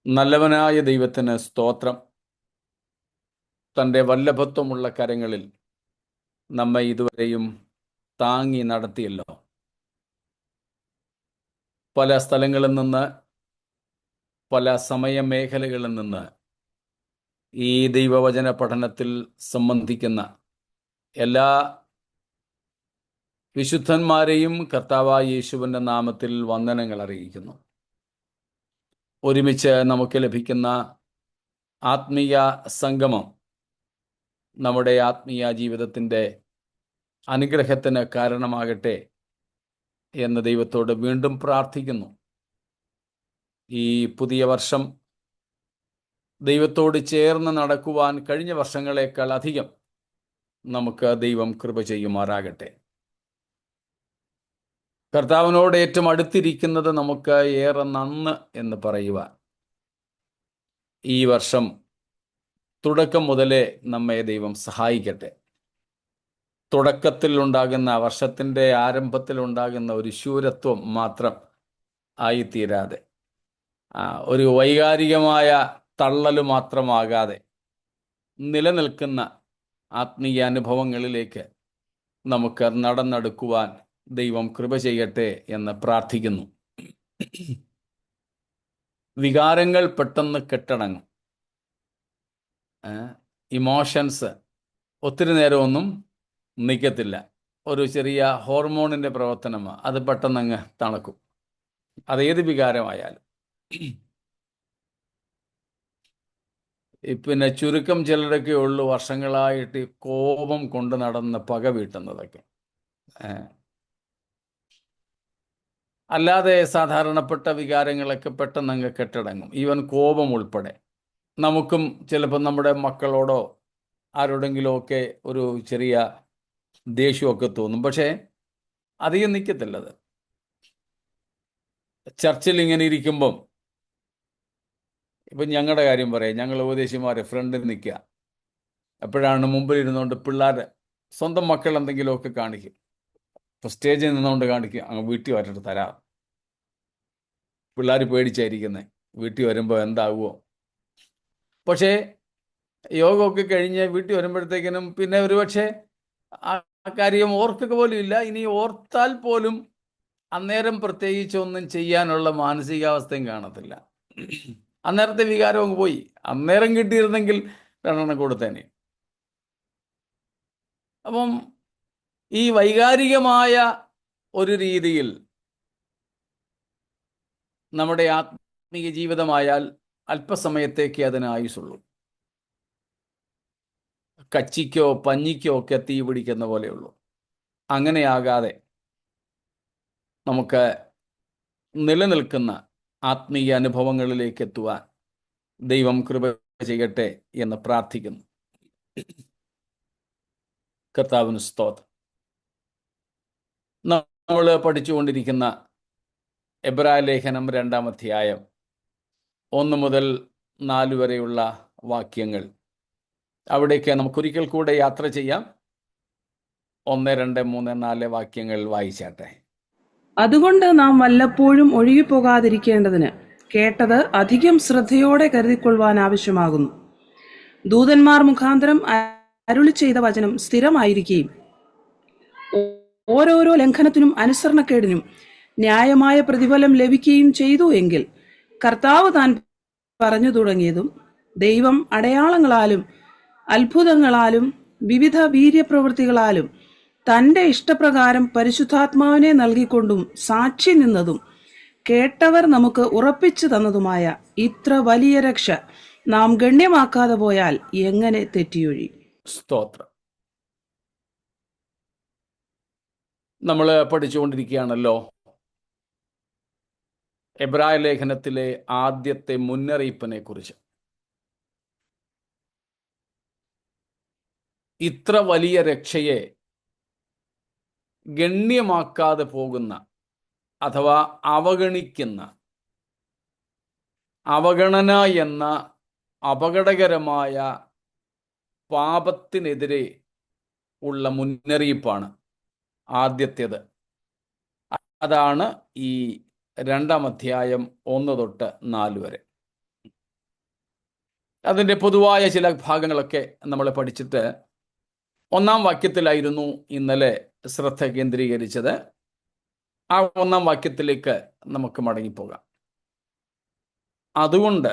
നല്ലവനായ ദൈവത്തിന് സ്തോത്രം. തൻ്റെ വല്ലഭത്വമുള്ള കരങ്ങളിൽ നമ്മെ ഇതുവരെയും താങ്ങി നടത്തിയല്ലോ. പല സ്ഥലങ്ങളിൽ നിന്ന്, പല സമയമേഖലകളിൽ നിന്ന് ഈ ദൈവവചന പഠനത്തിൽ സംബന്ധിക്കുന്ന എല്ലാ വിശുദ്ധന്മാരെയും കർത്താവായ യേശുവിൻ്റെ നാമത്തിൽ വന്ദനങ്ങൾ അറിയിക്കുന്നു. ഒരുമിച്ച് നമുക്ക് ലഭിക്കുന്ന ആത്മീയ സംഗമം നമ്മുടെ ആത്മീയ ജീവിതത്തിൻ്റെ അനുഗ്രഹത്തിന് കാരണമാകട്ടെ എന്ന് ദൈവത്തോട് വീണ്ടും പ്രാർത്ഥിക്കുന്നു. ഈ പുതിയ വർഷം ദൈവത്തോട് ചേർന്ന് നടക്കുവാൻ കഴിഞ്ഞ വർഷങ്ങളെക്കാൾ അധികം നമുക്ക് ദൈവം കൃപ ചെയ്യുമാറാകട്ടെ. കർത്താവിനോട് ഏറ്റവും അടുത്തിരിക്കുന്നത് നമുക്ക് ഏറെ നന്ന് എന്ന് പറയുവാൻ ഈ വർഷം തുടക്കം മുതലേ നമ്മെ ദൈവം സഹായിക്കട്ടെ. തുടക്കത്തിൽ ഉണ്ടാകുന്ന, വർഷത്തിൻ്റെ ആരംഭത്തിൽ ഉണ്ടാകുന്ന ഒരു ശൂരത്വം മാത്രം ആയിത്തീരാതെ, ഒരു വൈകാരികമായ തള്ളൽ മാത്രമാകാതെ നിലനിൽക്കുന്ന ആത്മീയ അനുഭവങ്ങളിലേക്ക് നമുക്ക് നടന്നെടുക്കുവാൻ ദൈവം കൃപ ചെയ്യട്ടെ എന്ന് പ്രാർത്ഥിക്കുന്നു. വികാരങ്ങൾ പെട്ടെന്ന് കെട്ടടങ്ങും. ഇമോഷൻസ് ഒത്തിരി നേരമൊന്നും നിൽക്കത്തില്ല. ഒരു ചെറിയ ഹോർമോണിൻ്റെ പ്രവർത്തനമാണ്, അത് പെട്ടെന്നങ്ങ് തണുക്കും. അതേത് വികാരമായാലും. പിന്നെ ചുരുക്കം ചിലരൊക്കെ ഉള്ളു വർഷങ്ങളായിട്ട് കോപം കൊണ്ട് നടന്ന് പക വീട്ടുന്നതൊക്കെ. അല്ലാതെ സാധാരണപ്പെട്ട വികാരങ്ങളൊക്കെ പെട്ടെന്നങ്ങ് കെട്ടടങ്ങും. ഈവൻ കോപം ഉൾപ്പെടെ. നമുക്കും ചിലപ്പോൾ നമ്മുടെ മക്കളോടോ ആരോടെങ്കിലുമൊക്കെ ഒരു ചെറിയ ദേഷ്യമൊക്കെ തോന്നും. പക്ഷേ അധികം നിൽക്കത്തില്ലത്. ചർച്ചിൽ ഇങ്ങനെ ഇരിക്കുമ്പം, ഇപ്പം ഞങ്ങളുടെ കാര്യം പറയാം, ഞങ്ങൾ ഉപദേശിമാരെ ഫ്രണ്ടിൽ നിൽക്കുക. അപ്പോഴാണ് മുമ്പിൽ ഇരുന്നുകൊണ്ട് പിള്ളേർ സ്വന്തം മക്കൾ എന്തെങ്കിലുമൊക്കെ കാണിക്കും. ഇപ്പോൾ സ്റ്റേജിൽ നിന്നുകൊണ്ട് കാണിക്കും, അങ്ങ് വീട്ടിൽ വരട്ട് തരാം. പിള്ളേർ പേടിച്ചായിരിക്കുന്നത്, വീട്ടിൽ വരുമ്പോൾ എന്താകുമോ. പക്ഷേ യോഗമൊക്കെ കഴിഞ്ഞ് വീട്ടിൽ വരുമ്പോഴത്തേക്കിനും പിന്നെ ഒരുപക്ഷെ ആ കാര്യം ഓർക്കുക പോലും ഇല്ല. ഇനി ഓർത്താൽ പോലും അന്നേരം പ്രത്യേകിച്ച് ഒന്നും ചെയ്യാനുള്ള മാനസികാവസ്ഥയും കാണത്തില്ല. അന്നേരത്തെ വികാരം അങ്ങ് പോയി. അന്നേരം കിട്ടിയിരുന്നെങ്കിൽ രണ്ടെണ്ണം കൊടുത്തേനെ. അപ്പം ഈ വൈകാരികമായ ഒരു രീതിയിൽ നമ്മുടെ ആത്മീയ ജീവിതമായാൽ അല്പസമയത്തേക്ക് അതിന് ആയുസുള്ളൂ. കച്ചിക്കോ പഞ്ഞിക്കോ ഒക്കെ തീ പിടിക്കുന്ന പോലെയുള്ളൂ. അങ്ങനെയാകാതെ നമുക്ക് നിലനിൽക്കുന്ന ആത്മീയ അനുഭവങ്ങളിലേക്ക് എത്തുവാൻ ദൈവം കൃപ ചെയ്യട്ടെ എന്ന് പ്രാർത്ഥിക്കുന്നു. കർത്താവിന് സ്തോത്രം. നമ്മൾ പഠിച്ചുകൊണ്ടിരിക്കുന്ന എബ്രായ ലേഖനം 2-ാം അധ്യായം 1 മുതൽ 4 വരെയുള്ള വാക്യങ്ങൾ, അവിടേക്ക് നമുക്കൊരിക്കൽ കൂടെ യാത്ര ചെയ്യാം. 1, 2, 3, 4 വാക്യങ്ങൾ വായിച്ചാട്ടെ. അതുകൊണ്ട് നാം വല്ലപ്പോഴും ഒഴുകിപ്പോകാതിരിക്കേണ്ടതിന് കേട്ടത് അധികം ശ്രദ്ധയോടെ കരുതിക്കൊള്ളുവാൻ ആവശ്യമാകുന്നു. ദൂതന്മാർ മുഖാന്തരം അരുളി ചെയ്ത വചനം സ്ഥിരമായിരിക്കുകയും ഓരോരോ ലംഘനത്തിനും അനുസരണക്കേടിനും ന്യായമായ പ്രതിഫലം ലഭിക്കുകയും ചെയ്തു എങ്കിൽ കർത്താവ് താൻ പറഞ്ഞു തുടങ്ങിയതും ദൈവം അടയാളങ്ങളാലും അത്ഭുതങ്ങളാലും വിവിധ വീര്യപ്രവൃത്തികളാലും തൻ്റെ ഇഷ്ടപ്രകാരം പരിശുദ്ധാത്മാവിനെ നൽകിക്കൊണ്ടും സാക്ഷി നിന്നതും കേട്ടവർ നമുക്ക് ഉറപ്പിച്ചു തന്നതുമായ ഇത്ര വലിയ രക്ഷ നാം ഗണ്യമാക്കാതെ പോയാൽ എങ്ങനെ തെറ്റിയൊഴി. സ്തോത്രം. നമ്മൾ പഠിച്ചുകൊണ്ടിരിക്കുകയാണല്ലോ എബ്രായ ലേഖനത്തിലെ ആദ്യത്തെ മുന്നറിയിപ്പിനെ കുറിച്ച്. ഇത്ര വലിയ രക്ഷയെ ഗണ്യമാക്കാതെ പോകുന്ന അഥവാ അവഗണിക്കുന്ന, അവഗണന എന്ന അപകടകരമായ പാപത്തിനെതിരെ ഉള്ള മുന്നറിയിപ്പാണ് ആദ്യത്തേത്. അതാണ് ഈ 2-ാം അധ്യായം 1 തൊട്ട് 4 വരെ. അതിൻ്റെ പൊതുവായ ചില ഭാഗങ്ങളൊക്കെ നമ്മൾ പഠിച്ചിട്ട് 1-ാം വാക്യത്തിലായിരുന്നു ഇന്നലെ ശ്രദ്ധ കേന്ദ്രീകരിച്ചത്. ആ 1-ാം വാക്യത്തിലേക്ക് നമുക്ക് മടങ്ങിപ്പോകാം. അതുകൊണ്ട്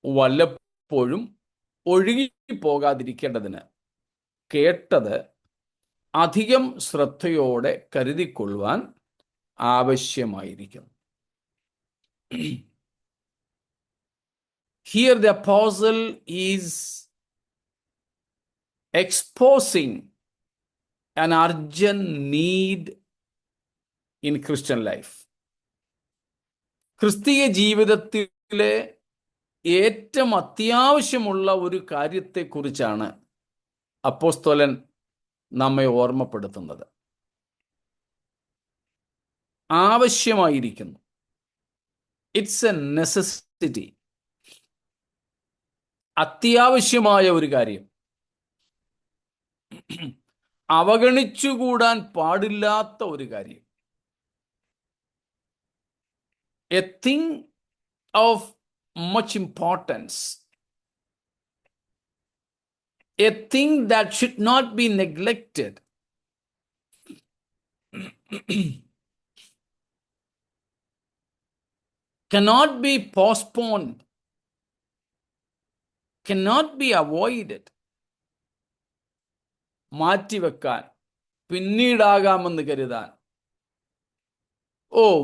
വല്ലപ്പോഴും ഒഴുകി പോകാതിരിക്കേണ്ടതിന് കേട്ടത് അധികം ശ്രദ്ധയോടെ കരുതിക്കൊള്ളുവാൻ ആവശ്യമായിരിക്കുന്നു. Here the apostle is exposing an urgent need in Christian life. ക്രിസ്തീയ ജീവിതത്തിലെ ഏറ്റവും അത്യാവശ്യമുള്ള ഒരു കാര്യത്തെക്കുറിച്ചാണ് അപ്പോസ്തലൻ നമ്മെ ഓർമ്മപ്പെടുത്തുന്നത്. ആവശ്യമായിരിക്കുന്നു. It's a necessity. അത്യാവശ്യമായ ഒരു കാര്യം, അവഗണിച്ചുകൂടാൻ പാടില്ലാത്ത ഒരു കാര്യം. A thing of much importance, a thing that should not be neglected. cannot be postponed, cannot be avoided. മാറ്റിവെക്കാൻ, പിന്നീടാകാമെന്ന് കരുതാൻ,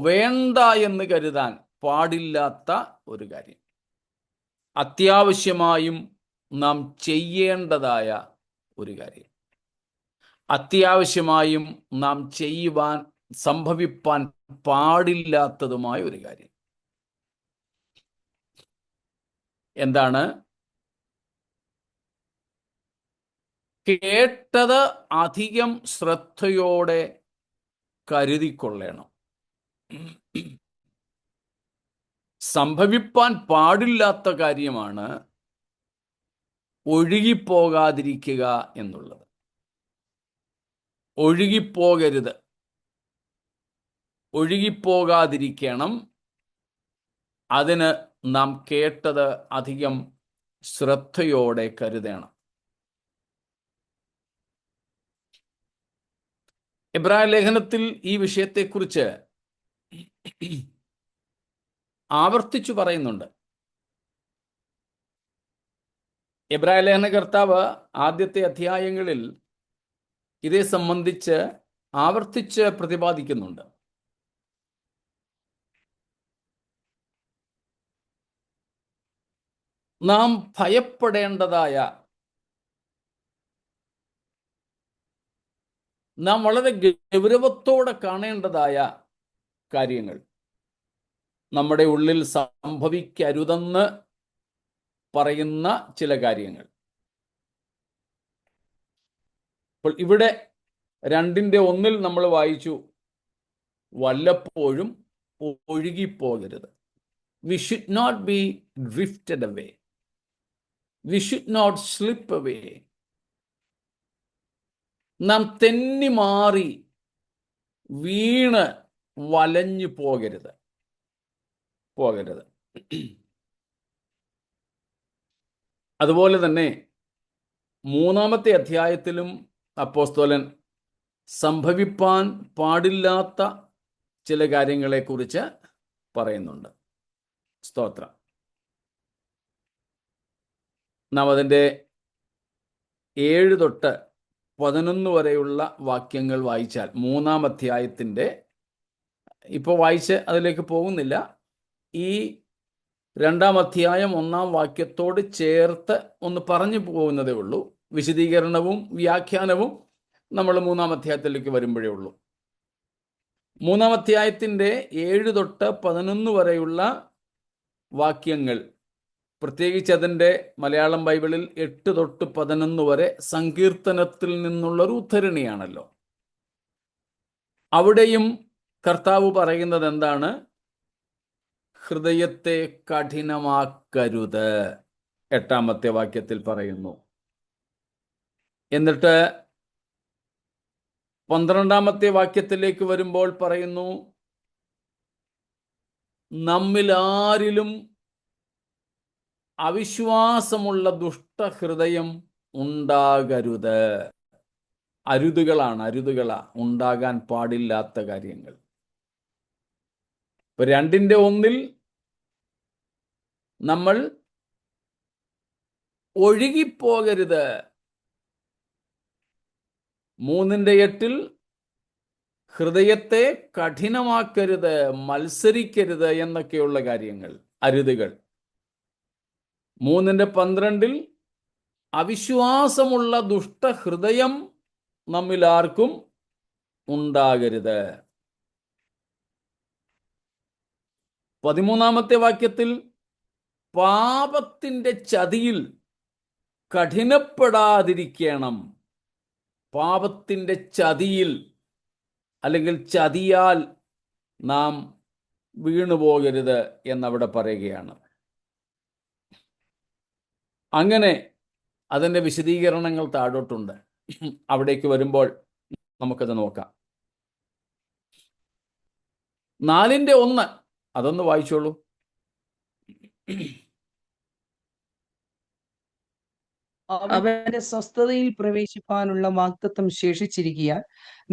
വേണ്ട എന്ന് കരുതാൻ പാടില്ലാത്ത ഒരു കാര്യം. അത്യാവശ്യമായും നാം ചെയ്യേണ്ടതായ ഒരു കാര്യം. അത്യാവശ്യമായും നാം ചെയ്യുവാൻ, സംഭവിപ്പാൻ പാടില്ലാത്തതുമായ ഒരു കാര്യം. എന്താണ്? കേട്ടത് അധികം ശ്രദ്ധയോടെ കരുതിക്കൊള്ളണം. സംഭവിപ്പാൻ പാടില്ലാത്ത കാര്യമാണ് ഒഴുകിപ്പോകാതിരിക്കുക എന്നുള്ളത്. ഒഴുകിപ്പോകരുത്, ഒഴുകിപ്പോകാതിരിക്കണം. അതിന് നാം കേട്ടത് അധികം ശ്രദ്ധയോടെ കരുതണം. എബ്രായ ലേഖനത്തിൽ ഈ വിഷയത്തെക്കുറിച്ച് ആവർത്തിച്ചു പറയുന്നുണ്ട്. എബ്രായ ലേഖന കർത്താവ് ആദ്യത്തെ അധ്യായങ്ങളിൽ ഇതേ സംബന്ധിച്ച് ആവർത്തിച്ച് പ്രതിപാദിക്കുന്നുണ്ട്. നാം ഭയപ്പെടേണ്ടതായ, നാം വളരെ ഗൗരവത്തോടെ കാണേണ്ടതായ കാര്യങ്ങൾ, നമ്മുടെ ഉള്ളിൽ സംഭവിക്കരുതെന്ന് പറയുന്ന ചില കാര്യങ്ങൾ. അപ്പോൾ ഇവിടെ 2:1 നമ്മൾ വായിച്ചു, വല്ലപ്പോഴും ഒഴുകിപ്പോകരുത്. We should not be drifted away. We should not slip away. നാം തെന്നി മാറി വീണ് വലഞ്ഞു പോകരുത്. അതുപോലെ തന്നെ 3-ാമത്തെ അധ്യായത്തിലും അപ്പോസ്തലൻ സംഭവിപ്പാൻ പാടില്ലാത്ത ചില കാര്യങ്ങളെക്കുറിച്ച് പറയുന്നുണ്ട്. സ്തോത്രം. നാം അതിൻ്റെ 7 തൊട്ട് 11 വരെയുള്ള വാക്യങ്ങൾ വായിച്ചാൽ, 3-ാം അധ്യായത്തിൻ്റെ, ഇപ്പോൾ വായിച്ച് അതിലേക്ക് പോകുന്നില്ല, ഈ 2-ാം അധ്യായം 1-ാം വാക്യത്തോട് ചേർത്ത് ഒന്ന് പറഞ്ഞു പോകുന്നതേ ഉള്ളൂ. വിശദീകരണവും വ്യാഖ്യാനവും നമ്മൾ 3-ാം അധ്യായത്തിലേക്ക് വരുമ്പോഴേ ഉള്ളൂ. 3-ാം അധ്യായത്തിൻ്റെ 7 തൊട്ട് 11 വരെയുള്ള വാക്യങ്ങൾ, പ്രത്യേകിച്ച് അതിൻ്റെ മലയാളം ബൈബിളിൽ 8 തൊട്ട് 11 വരെ സങ്കീർത്തനത്തിൽ നിന്നുള്ളൊരു ഉദ്ധരണിയാണല്ലോ. അവിടെയും കർത്താവ് പറയുന്നത് എന്താണ്? ഹൃദയത്തെ കഠിനമാക്കരുത്, 8-ാമത്തെ വാക്യത്തിൽ പറയുന്നു. എന്നിട്ട് 12-ാമത്തെ വാക്യത്തിലേക്ക് വരുമ്പോൾ പറയുന്നു, നമ്മിൽ ആരിലും അവിശ്വാസമുള്ള ദുഷ്ടഹൃദയം ഉണ്ടാകരുത്. അരുതുകളാ ഉണ്ടാകാൻ പാടില്ലാത്ത കാര്യങ്ങൾ. ഇപ്പൊ 2:1 നമ്മൾ ഒഴുകിപ്പോകരുത്. 3:8 ഹൃദയത്തെ കഠിനമാക്കരുത്, മത്സരിക്കരുത് എന്നൊക്കെയുള്ള കാര്യങ്ങൾ, അരുതുകൾ. 3:12 അവിശ്വാസമുള്ള ദുഷ്ടഹൃദയം നമ്മിൽ ആർക്കും ഉണ്ടാകരുത്. 13-ാമത്തെ വാക്യത്തിൽ പാപത്തിന്റെ ചതിയിൽ കഠിനപ്പെടാതിരിക്കണം. പാപത്തിന്റെ ചതിയിൽ അല്ലെങ്കിൽ ചതിയാൽ നാം വീണുപോകരുത് എന്നവിടെ പറയുകയാണ്. അങ്ങനെ അതിൻ്റെ വിശദീകരണങ്ങൾ താഴോട്ടുണ്ട്. അവിടേക്ക് വരുമ്പോൾ നമുക്കത് നോക്കാം. 4:1 അതൊന്ന് വായിച്ചോളൂ. അവന്റെ സ്വസ്ഥതയിൽ പ്രവേശിപ്പാനുള്ള വാഗ്ദത്തം ശേഷിച്ചിരിക്കുകയാൽ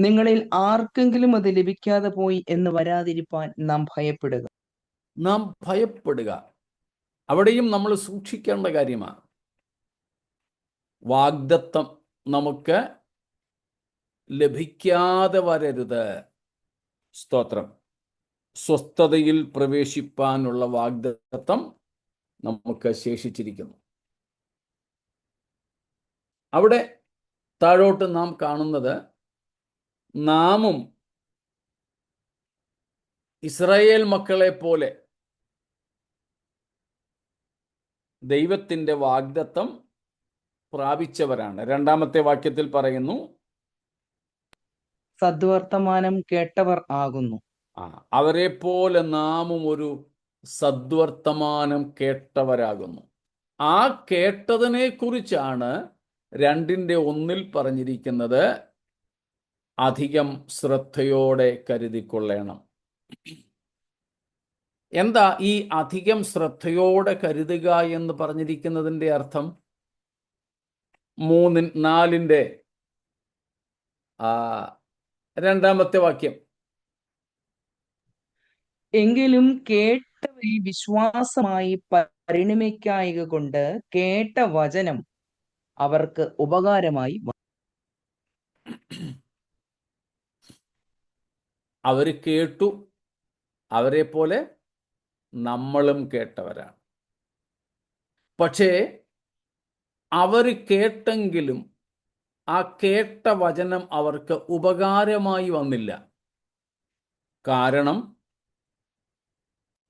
നിങ്ങളിൽ ആർക്കെങ്കിലും അത് ലഭിക്കാതെ പോയി എന്ന് വരാതിരിപ്പാൻ നാം ഭയപ്പെടുക. അവിടെയും നമ്മൾ സൂക്ഷിക്കേണ്ട കാര്യമാണ്. വാഗ്ദത്തം നമുക്ക് ലഭിക്കാതെ വരരുത്. സ്തോത്രം. സ്വസ്ഥതയിൽ പ്രവേശിപ്പാനുള്ള വാഗ്ദത്തം നമുക്ക് ശേഷിച്ചിരിക്കുന്നു. അവിടെ താഴോട്ട് നാം കാണുന്നത്, നാമും ഇസ്രായേൽ മക്കളെ പോലെ ദൈവത്തിൻ്റെ വാഗ്ദത്തം പ്രാപിച്ചവരാണ്. 2-ാമത്തെ വാക്യത്തിൽ പറയുന്നു, സദ്വർത്തമാനം കേട്ടവർ ആകുന്നു. അവരെ പോലെ നാമും ഒരു സദ്വർത്തമാനം കേട്ടവരാകുന്നു. ആ കേട്ടതിനെ കുറിച്ചാണ് 2:1 പറഞ്ഞിരിക്കുന്നത്, അധികം ശ്രദ്ധയോടെ കരുതിക്കൊള്ളണം. എന്താ ഈ അധികം ശ്രദ്ധയോടെ കരുതുക എന്ന് പറഞ്ഞിരിക്കുന്നതിൻ്റെ അർത്ഥം? 4:ന്റെ 2-ാമത്തെ വാക്യം, എങ്കിലും കേട്ടവരിൽ വിശ്വാസമായി പരിണമിക്കായക കൊണ്ട് കേട്ട വചനം അവർക്ക് ഉപകാരമായി. അവര് കേട്ടു, അവരെ പോലെ നമ്മളും കേട്ടവരാണ്. പക്ഷേ അവർ കേട്ടെങ്കിലും ആ കേട്ട വചനം അവർക്ക് ഉപകാരമായി വന്നില്ല. കാരണം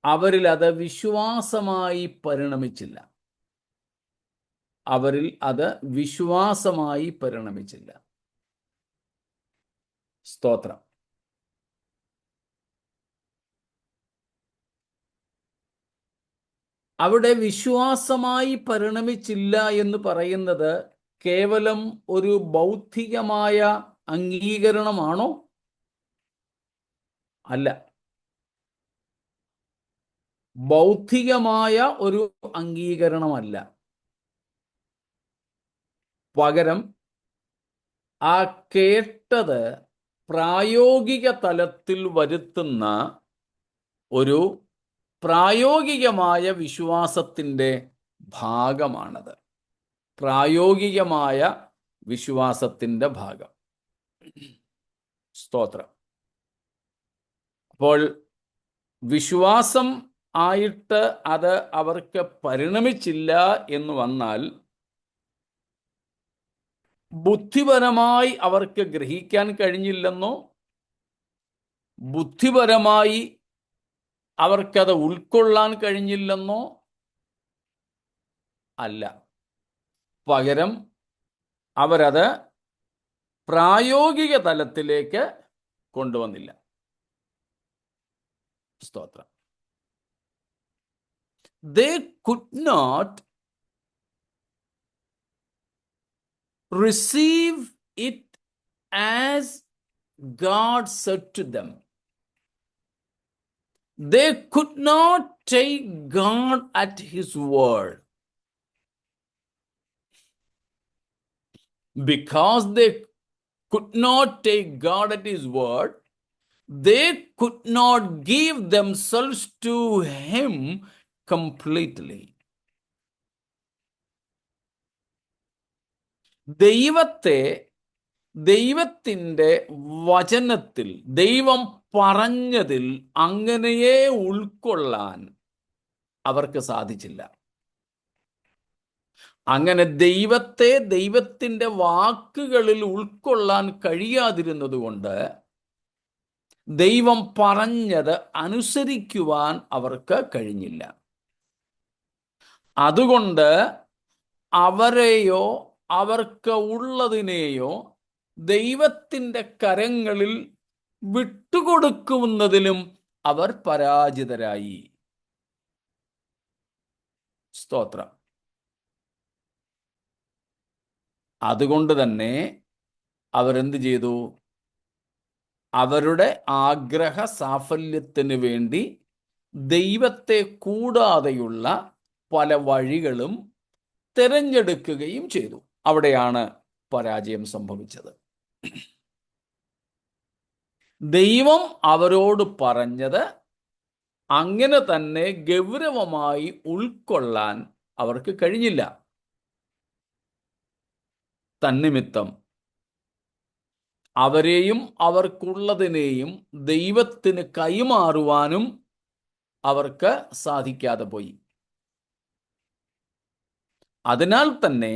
അവരിൽ അത് വിശ്വാസമായി പരിണമിച്ചില്ല. സ്തോത്രം. അവിടെ വിശ്വാസമായി പരിണമിച്ചില്ല എന്ന് പറയുന്നത് കേവലം ഒരു ബൗദ്ധികമായ അംഗീകരണമാണോ? അല്ല. ബൗദ്ധികമായ ഒരു അംഗീകരണമല്ല. പകരം ആ കേട്ടത് പ്രായോഗിക തലത്തിൽ വരുത്തുന്ന ഒരു പ്രായോഗികമായ വിശ്വാസത്തിൻ്റെ ഭാഗമാണത്. പ്രായോഗികമായ വിശ്വാസത്തിൻ്റെ ഭാഗം. സ്തോത്രം. അപ്പോൾ വിശ്വാസം ആയിട്ട് അത് അവർക്ക് പരിണമിച്ചില്ല എന്ന് വന്നാൽ, ബുദ്ധിപരമായി അവർക്ക് ഗ്രഹിക്കാൻ കഴിഞ്ഞില്ലെന്നോ ബുദ്ധിപരമായി അവർക്കത് ഉൾക്കൊള്ളാൻ കഴിഞ്ഞില്ലെന്നോ അല്ല. പകരം അവരത് പ്രായോഗിക തലത്തിലേക്ക് കൊണ്ടുവന്നില്ല. സ്തോത്രം. They could not receive it as God said to them. They could not take God at His word. because they could not take God at His word, they could not give themselves to Him completely. ദൈവത്തിൻ്റെ വചനത്തിൽ, ദൈവം പറഞ്ഞതിൽ അങ്ങനെയേ ഉൾക്കൊള്ളാൻ അവർക്ക് സാധിച്ചില്ല. അങ്ങനെ ദൈവത്തിൻ്റെ വാക്കുകളിൽ ഉൾക്കൊള്ളാൻ കഴിയാതിരുന്നത് കൊണ്ട് ദൈവം പറഞ്ഞത് അനുസരിക്കുവാൻ അവർക്ക് കഴിഞ്ഞില്ല. അതുകൊണ്ട് അവരെയോ അവർക്ക് ഉള്ളതിനെയോ ദൈവത്തിൻ്റെ കരങ്ങളിൽ വിട്ടുകൊടുക്കുന്നതിലും അവർ പരാജിതരായി. സ്തോത്രം. അതുകൊണ്ട് തന്നെ അവരെന്ത് ചെയ്തു? അവരുടെ ആഗ്രഹ സാഫല്യത്തിന് വേണ്ടി ദൈവത്തെ കൂടാതെയുള്ള പല വഴികളും തിരഞ്ഞെടുക്കുകയും ചെയ്തു. അവിടെയാണ് പരാജയം സംഭവിച്ചത്. ദൈവം അവരോട് പറഞ്ഞത് അങ്ങനെ തന്നെ ഗൗരവമായി ഉൾക്കൊള്ളാൻ അവർക്ക് കഴിഞ്ഞില്ല. തന്നിമിത്തം അവരെയും അവർക്കുള്ളതിനെയും ദൈവത്തിന് കൈമാറുവാനും അവർക്ക് സാധിക്കാതെ പോയി. അതിനാൽ തന്നെ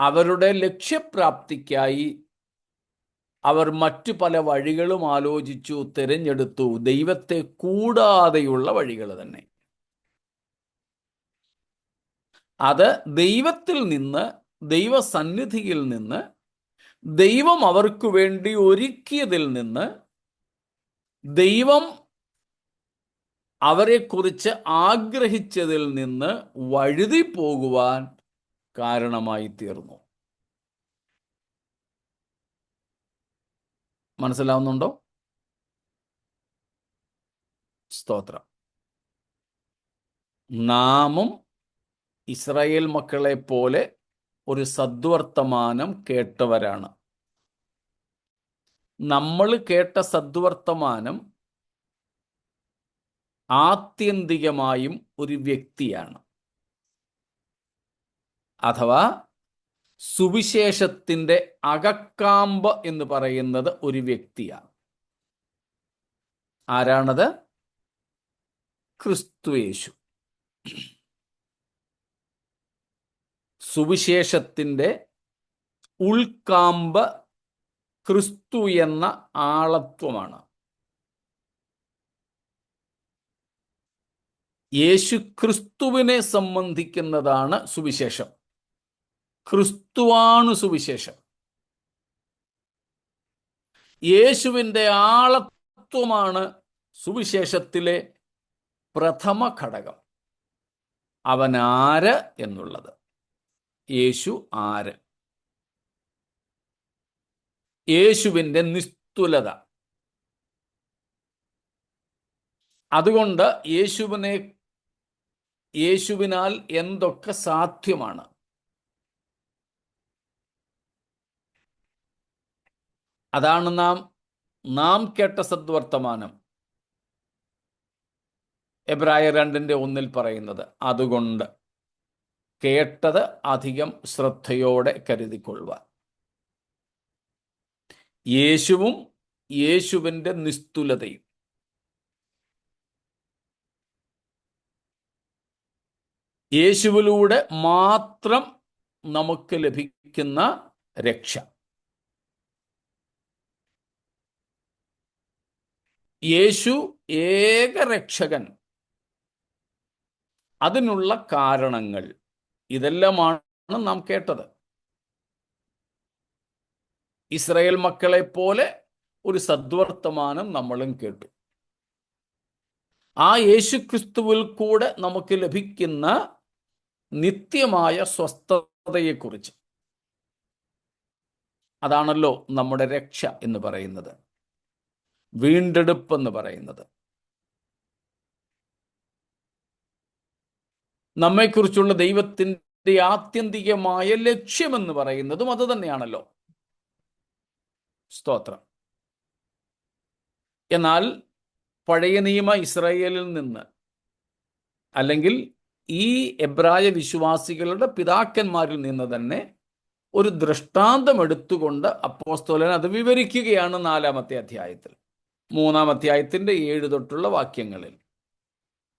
അവരുടെ ലക്ഷ്യപ്രാപ്തിക്കായി അവർ മറ്റു പല വഴികളും ആലോചിച്ചു, തിരഞ്ഞെടുത്തു. ദൈവത്തെ കൂടാതെയുള്ള വഴികൾ തന്നെ. അത് ദൈവത്തിൽ നിന്ന്, ദൈവസന്നിധിയിൽ നിന്ന്, ദൈവം അവർക്ക് വേണ്ടി ഒരുക്കിയതിൽ നിന്ന്, ദൈവം അവരെക്കുറിച്ച് ആഗ്രഹിച്ചതിൽ നിന്ന് വഴുതി പോകുവാൻ കാരണമായി തീർന്നു. മനസ്സിലാവുന്നുണ്ടോ? സ്തോത്രം. നാമും ഇസ്രായേൽ മക്കളെ പോലെ ഒരു സദ്വർത്തമാനം കേട്ടവരാണ്. നമ്മൾ കേട്ട സദ്വർത്തമാനം ആത്യന്തികമായും ഒരു വ്യക്തിയാണ്. അഥവാ സുവിശേഷത്തിൻ്റെ അകക്കാമ്പ് എന്ന് പറയുന്നത് ഒരു വ്യക്തിയാണ്. ആരാണത്? ക്രിസ്തുയേശു. സുവിശേഷത്തിൻ്റെ ഉൾക്കാമ്പ് ക്രിസ്തു എന്ന ആളത്വമാണ്. യേശു ക്രിസ്തുവിനെ സംബന്ധിക്കുന്നതാണ് സുവിശേഷം. ക്രിസ്തുവാണ് സുവിശേഷം. യേശുവിൻ്റെ ആളത്വമാണ് സുവിശേഷത്തിലെ പ്രഥമ ഘടകം. അവൻ ആര് എന്നുള്ളത്. യേശു ആര്? യേശുവിൻ്റെ നിസ്തുലത. അതുകൊണ്ട് യേശുവിനാൽ എന്തൊക്കെ സാധ്യമാണ്. അതാണ് നാം കേട്ട സദ്വർത്തമാനം. എബ്രായർ 2:1 പറയുന്നത്. അതുകൊണ്ട് കേട്ടത് അധികം ശ്രദ്ധയോടെ കരുതിക്കൊള്ളുവാൻ. യേശുവും യേശുവിൻ്റെ നിസ്തുലതയും. യേശുവിലൂടെ മാത്രം നമുക്ക് ലഭിക്കുന്ന രക്ഷ. യേശു ഏക രക്ഷകൻ. അതിനുള്ള കാരണങ്ങൾ ഇതെല്ലാമാണ് നാം കേട്ടത്. ഇസ്രായേൽ മക്കളെ പോലെ ഒരു സദ്വർത്തമാനം നമ്മളും കേട്ടു. ആ യേശു ക്രിസ്തുവിൽ കൂടെ നമുക്ക് ലഭിക്കുന്ന നിത്യമായ സ്വസ്ഥതയെക്കുറിച്ച്. അതാണല്ലോ നമ്മുടെ രക്ഷ എന്ന് പറയുന്നത്, വീണ്ടെടുപ്പ് എന്ന് പറയുന്നത്. നമ്മെക്കുറിച്ചുള്ള ദൈവത്തിൻ്റെ ആത്യന്തികമായ ലക്ഷ്യമെന്ന് പറയുന്നതും അത് തന്നെയാണല്ലോ. സ്തോത്രം. എന്നാൽ പഴയ നിയമ ഇസ്രായേലിൽ നിന്ന്, അല്ലെങ്കിൽ ഈ എബ്രായ വിശ്വാസികളുടെ പിതാക്കന്മാരിൽ നിന്ന് തന്നെ ഒരു ദൃഷ്ടാന്തം എടുത്തുകൊണ്ട് അപ്പോസ്തലൻ അത് വിവരിക്കുകയാണ് 4-ാമത്തെ അധ്യായത്തിൽ. 3-ാം അധ്യായത്തിന്റെ 7 തൊട്ടുള്ള വാക്യങ്ങളിൽ,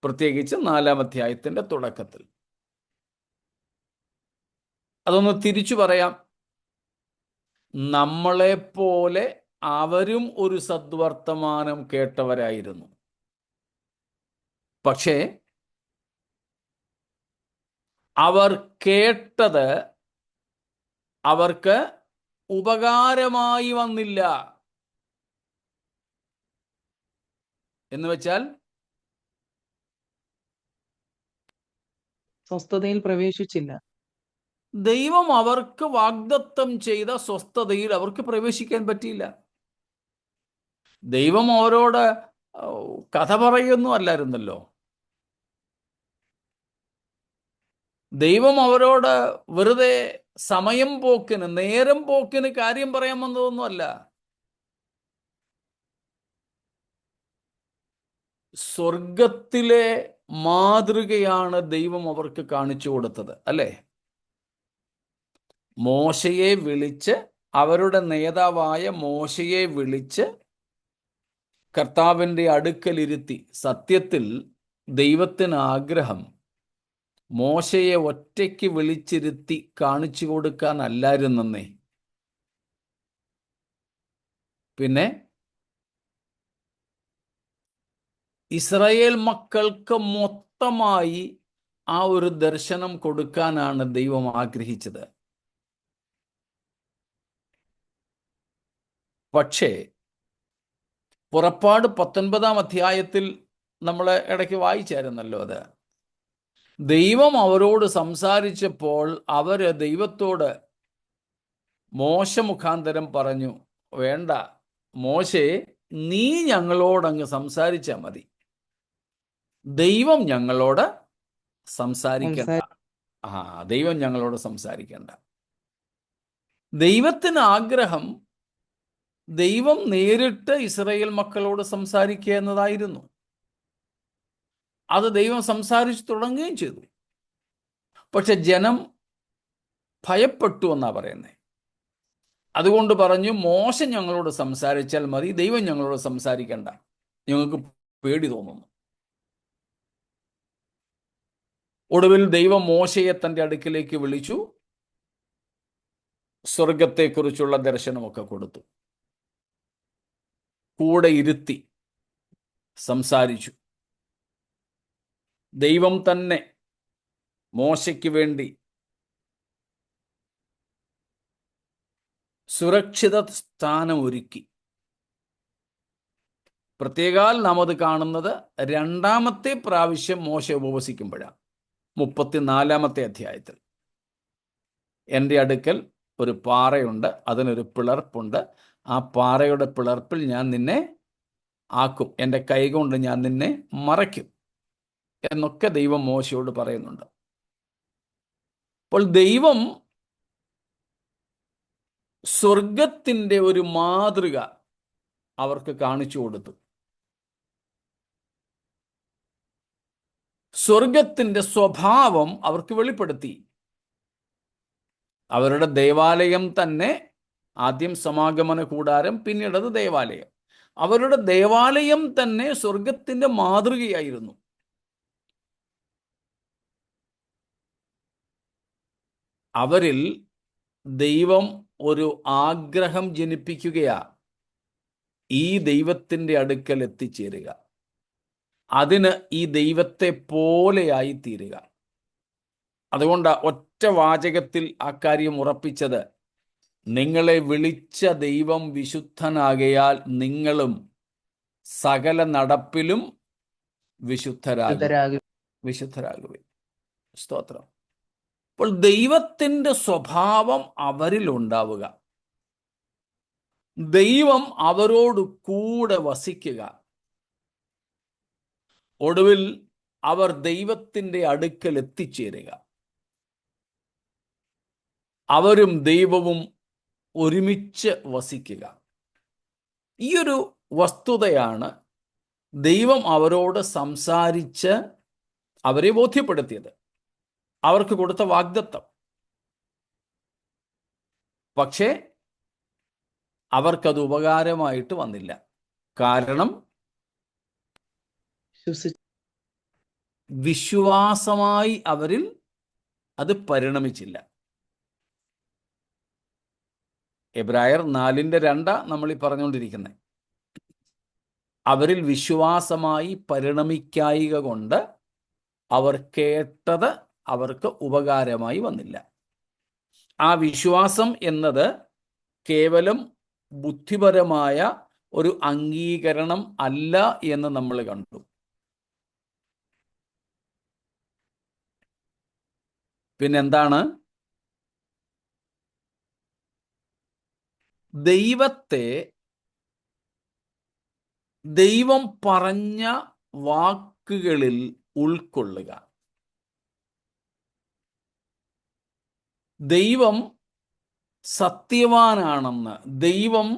പ്രത്യേകിച്ച് 4-ാം അധ്യായത്തിന്റെ തുടക്കത്തിൽ. അതൊന്ന് തിരിച്ചു പറയാം. നമ്മളെപ്പോലെ അവരും ഒരു സദ്വർത്തമാനം കേട്ടവരായിരുന്നു. പക്ഷേ അവർ കേട്ടത് അവർക്ക് ഉപകാരമായി വന്നില്ല. എന്ന് വെച്ചാൽ സ്വസ്ഥതയിൽ പ്രവേശിച്ചില്ല. ദൈവം അവർക്ക് വാഗ്ദത്തം ചെയ്ത സ്വസ്ഥതയിൽ അവർക്ക് പ്രവേശിക്കാൻ പറ്റിയില്ല. ദൈവം അവരോട് കഥ പറയുന്നു അല്ലായിരുന്നല്ലോ. ദൈവം അവരോട് വെറുതെ സമയം പോക്കിന്, നേരം പോക്കിന് കാര്യം പറയാൻ വന്നതൊന്നുമല്ല. സ്വർഗത്തിലെ മാതൃകയാണ് ദൈവം അവർക്ക് കാണിച്ചു കൊടുത്തത്, അല്ലേ? മോശയെ വിളിച്ച്, അവരുടെ നേതാവായ മോശയെ വിളിച്ച് കർത്താവിൻ്റെ അടുക്കലിരുത്തി. സത്യത്തിൽ ദൈവത്തിന് ആഗ്രഹം മോശയെ ഒറ്റയ്ക്ക് വിളിച്ചിരുത്തി കാണിച്ചു കൊടുക്കാനല്ലായിരുന്നേ. പിന്നെ ഇസ്രായേൽ മക്കൾക്ക് മൊത്തമായി ആ ഒരു ദർശനം കൊടുക്കാനാണ് ദൈവം ആഗ്രഹിച്ചത്. പക്ഷേ പുറപ്പാട് 19-ാം അധ്യായത്തിൽ നമ്മൾ ഇടയ്ക്ക് വായിച്ചായിരുന്നല്ലോ, അത് ദൈവം അവരോട് സംസാരിച്ചപ്പോൾ അവര് ദൈവത്തോട് മോശ മുഖാന്തരം പറഞ്ഞു, വേണ്ട മോശേ, നീ ഞങ്ങളോടങ്ങ് സംസാരിച്ചാൽ മതി, ദൈവം ഞങ്ങളോട് സംസാരിക്കണ്ട. ദൈവം ഞങ്ങളോട് സംസാരിക്കണ്ട. ദൈവത്തിന് ആഗ്രഹം ദൈവം നേരിട്ട് ഇസ്രായേൽ മക്കളോട് സംസാരിക്കുക എന്നതായിരുന്നു. അത് ദൈവം സംസാരിച്ചു തുടങ്ങുകയും ചെയ്തു. പക്ഷെ ജനം ഭയപ്പെട്ടു എന്നാ പറയുന്നത്. അതുകൊണ്ട് പറഞ്ഞു, മോശ ഞങ്ങളോട് സംസാരിച്ചാൽ മതി, ദൈവം ഞങ്ങളോട് സംസാരിക്കണ്ട, ഞങ്ങൾക്ക് പേടി തോന്നുന്നു. ഒടുവിൽ ദൈവം മോശയെ തൻ്റെ അടുക്കിലേക്ക് വിളിച്ചു, സ്വർഗത്തെക്കുറിച്ചുള്ള ദർശനമൊക്കെ കൊടുത്തു, കൂടെ ഇരുത്തി സംസാരിച്ചു. ദൈവം തന്നെ മോശയ്ക്ക് വേണ്ടി സുരക്ഷിത സ്ഥാനം ഒരുക്കി. പ്രത്യേകാൽ നാം അത് കാണുന്നത് 2-ാമത്തെ പ്രാവശ്യം മോശ ഉപവസിക്കുമ്പോഴാണ്, 34-ാമത്തെ അധ്യായത്തിൽ. എൻ്റെ അടുക്കൽ ഒരു പാറയുണ്ട്, അതിനൊരു പിളർപ്പുണ്ട്, ആ പാറയുടെ പിളർപ്പിൽ ഞാൻ നിന്നെ ആക്കും, എൻ്റെ കൈകൊണ്ട് ഞാൻ നിന്നെ മറയ്ക്കും എന്നൊക്കെ ദൈവം മോശയോട് പറയുന്നുണ്ട്. അപ്പോൾ ദൈവം സ്വർഗത്തിൻ്റെ ഒരു മാതൃക അവർക്ക് കാണിച്ചു കൊടുത്തു. സ്വർഗത്തിൻ്റെ സ്വഭാവം അവർക്ക് വെളിപ്പെടുത്തി. അവരുടെ ദേവാലയം തന്നെ, ആദ്യം സമാഗമന കൂടാരം, പിന്നീട് അത് ദേവാലയം, അവരുടെ ദേവാലയം തന്നെ സ്വർഗത്തിൻ്റെ മാതൃകയായിരുന്നു. അവരിൽ ദൈവം ഒരു ആഗ്രഹം ജനിപ്പിക്കുകയാ, ഈ ദൈവത്തിൻ്റെ അടുക്കൽ എത്തിച്ചേരുക, അതിന് ഈ ദൈവത്തെ പോലെയായി തീരുക. അതുകൊണ്ട് ഒറ്റ വാചകത്തിൽ അക്കാര്യം ഉറപ്പിച്ചത്, നിങ്ങളെ വിളിച്ച ദൈവം വിശുദ്ധനാകയാൽ നിങ്ങളും സകല നടപ്പിലും വിശുദ്ധരാകുവിൻ. സ്തോത്രം. അപ്പോൾ ദൈവത്തിൻ്റെ സ്വഭാവം അവരിൽ ഉണ്ടാവുക, ദൈവം അവരോട് കൂടെ വസിക്കുക, ഒടുവിൽ അവർ ദൈവത്തിൻ്റെ അടുക്കൽ എത്തിച്ചേരുക. അവരും ദൈവവും ഒരുമിച്ച് വസിക്കുക. ഈയൊരു വസ്തുതയാണ് ദൈവം അവരോട് സംസാരിച്ച് അവരെ ബോധ്യപ്പെടുത്തിയത്, അവർക്ക് കൊടുത്ത വാഗ്ദത്തം. പക്ഷേ അവർക്കത് ഉപകാരമായിട്ട് വന്നില്ല. കാരണം വിശ്വാസമായി അവരിൽ അത് പരിണമിച്ചില്ല. എബ്രായർ 4:2 നമ്മൾ ഈ പറഞ്ഞുകൊണ്ടിരിക്കുന്നത്. അവരിൽ വിശ്വാസമായി പരിണമിക്കായിക കൊണ്ട് അവർ കേട്ടത് അവർക്ക് ഉപകാരമായി വന്നില്ല. ആ വിശ്വാസം എന്നത് കേവലം ബുദ്ധിപരമായ ഒരു അംഗീകരണം അല്ല എന്ന് നമ്മൾ കണ്ടു. പിന്നെന്താണ്? ദൈവത്തെ, ദൈവം പറഞ്ഞ വാക്കുകളിൽ ഉൾക്കൊള്ളുക. ദൈവം സത്യവാനാണെന്ന്, ദൈവം